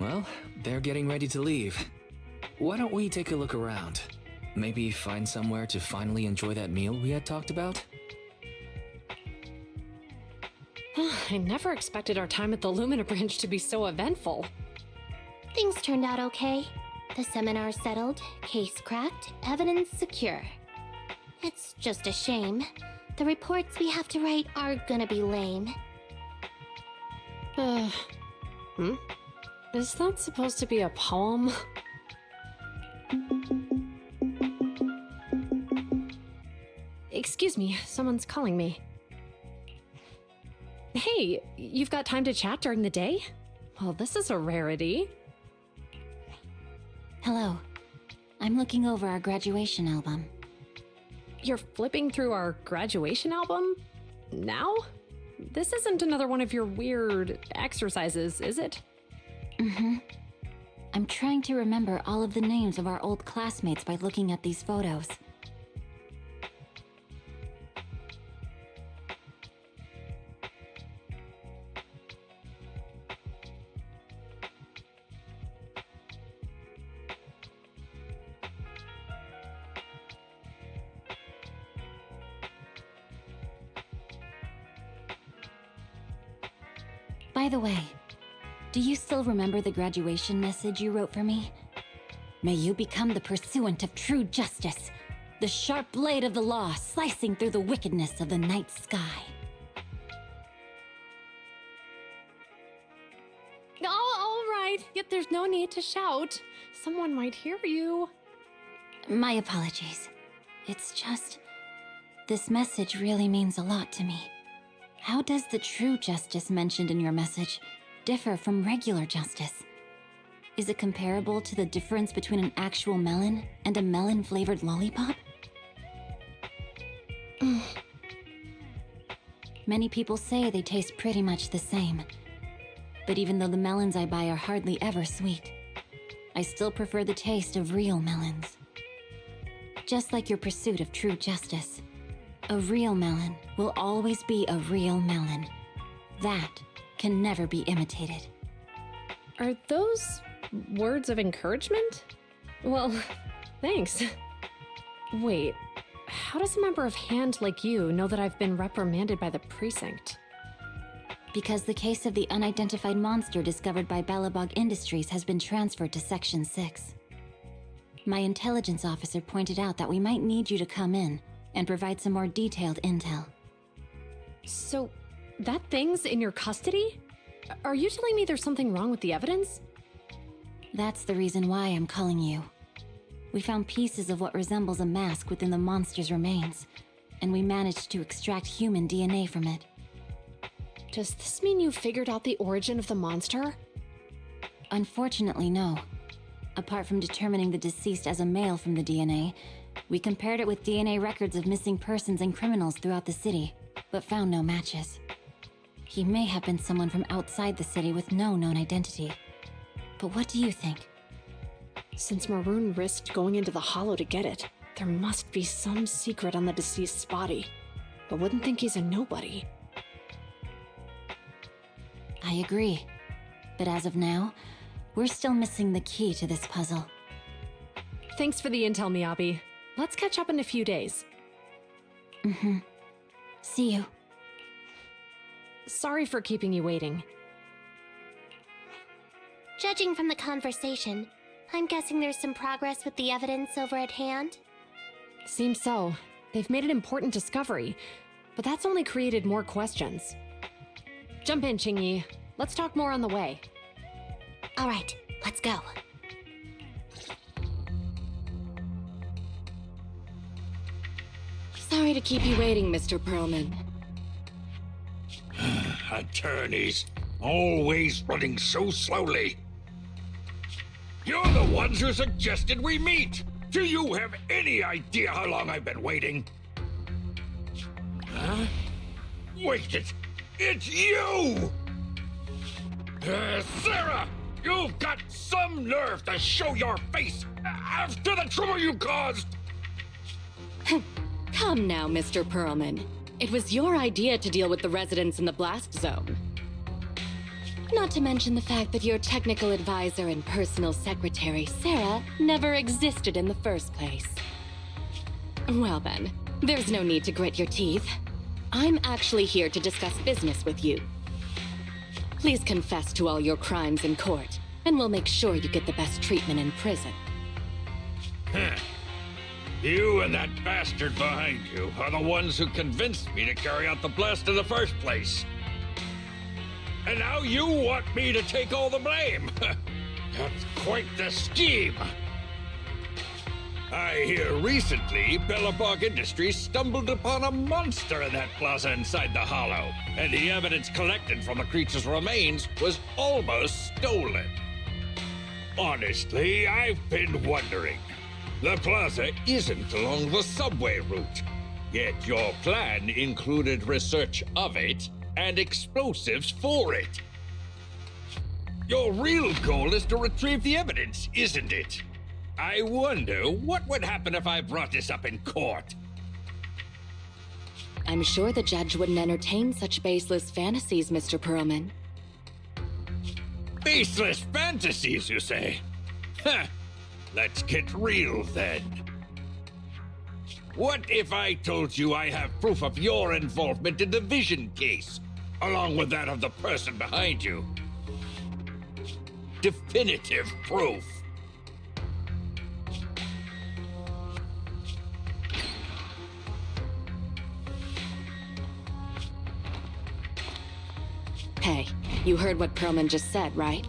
Well, they're getting ready to leave. Why don't we take a look around? Maybe find somewhere to finally enjoy that meal we had talked about? I never expected our time at the Lumina branch to be so eventful. Things turned out okay. The seminar settled, case cracked, evidence secure. It's just a shame. The reports we have to write are gonna be lame. Is that supposed to be a poem? Excuse me, someone's calling me. Hey, you've got time to chat during the day? Well, this is a rarity. Hello. I'm looking over our graduation album. You're flipping through our graduation album? Now? This isn't another one of your weird exercises, is it? Mm-hmm. I'm trying to remember all of the names of our old classmates by looking at these photos. By the way, do you still remember the graduation message you wrote for me? May you become the pursuant of true justice, the sharp blade of the law slicing through the wickedness of the night sky. Oh, all right. Yet there's no need to shout. Someone might hear you. My apologies. It's just... this message really means a lot to me. How does the true justice mentioned in your message differ from regular justice? Is it comparable to the difference between an actual melon and a melon-flavored lollipop? Many people say they taste pretty much the same. But even though the melons I buy are hardly ever sweet, I still prefer the taste of real melons. Just like your pursuit of true justice, A real melon will always be a real melon. That can never be imitated. Are those words of encouragement? Well, thanks. Wait, how does a member of Hand like you know that I've been reprimanded by the precinct? Because the case of the unidentified monster discovered by Bellabog Industries has been transferred to Section 6. My intelligence officer pointed out that we might need you to come in and provide some more detailed intel. So, that thing's in your custody? Are you telling me there's something wrong with the evidence? That's the reason why I'm calling you. We found pieces of what resembles a mask within the monster's remains, and we managed to extract human DNA from it. Does this mean you figured out the origin of the monster? Unfortunately, no. Apart from determining the deceased as a male from the DNA, we compared it with DNA records of missing persons and criminals throughout the city, but found no matches. He may have been someone from outside the city with no known identity. But what do you think? Since Maroon risked going into the Hollow to get it, there must be some secret on the deceased's body. I wouldn't think he's a nobody. I agree. But as of now, we're still missing the key to this puzzle. Thanks for the intel, Miyabi. Let's catch up in a few days. Mm-hmm. See you. Sorry for keeping you waiting. Judging from the conversation, I'm guessing there's some progress with the evidence over at Hand? Seems so. They've made an important discovery, but that's only created more questions. Jump in, Qingyi. Let's talk more on the way. All right, let's go. Sorry to keep you waiting, Mr. Perlman. Attorneys, always running so slowly. You're the ones who suggested we meet. Do you have any idea how long I've been waiting? Huh? Wait, it's you! Sarah! You've got some nerve to show your face after the trouble you caused! Come now, Mr. Perlman. It was your idea to deal with the residents in the blast zone. Not to mention the fact that your technical advisor and personal secretary, Sarah, never existed in the first place. Well then, there's no need to grit your teeth. I'm actually here to discuss business with you. Please confess to all your crimes in court, and we'll make sure you get the best treatment in prison. Huh. You and that bastard behind you are the ones who convinced me to carry out the blast in the first place. And now you want me to take all the blame. That's quite the scheme. I hear recently Bellabog Industries stumbled upon a monster in that plaza inside the Hollow, and the evidence collected from the creature's remains was almost stolen. Honestly, I've been wondering. The plaza isn't along the subway route, yet your plan included research of it and explosives for it. Your real goal is to retrieve the evidence, isn't it? I wonder what would happen if I brought this up in court. I'm sure the judge wouldn't entertain such baseless fantasies, Mr. Perlman. Baseless fantasies, you say? Huh. Let's get real, then. What if I told you I have proof of your involvement in the Vision case, along with that of the person behind you? Definitive proof. Hey, you heard what Perlman just said, right?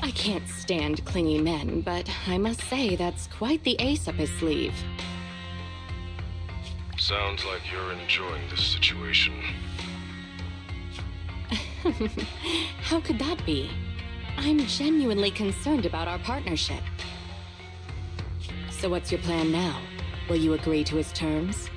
I can't stand clingy men, but I must say that's quite the ace up his sleeve. Sounds like you're enjoying this situation. How could that be? I'm genuinely concerned about our partnership. So what's your plan now? Will you agree to his terms?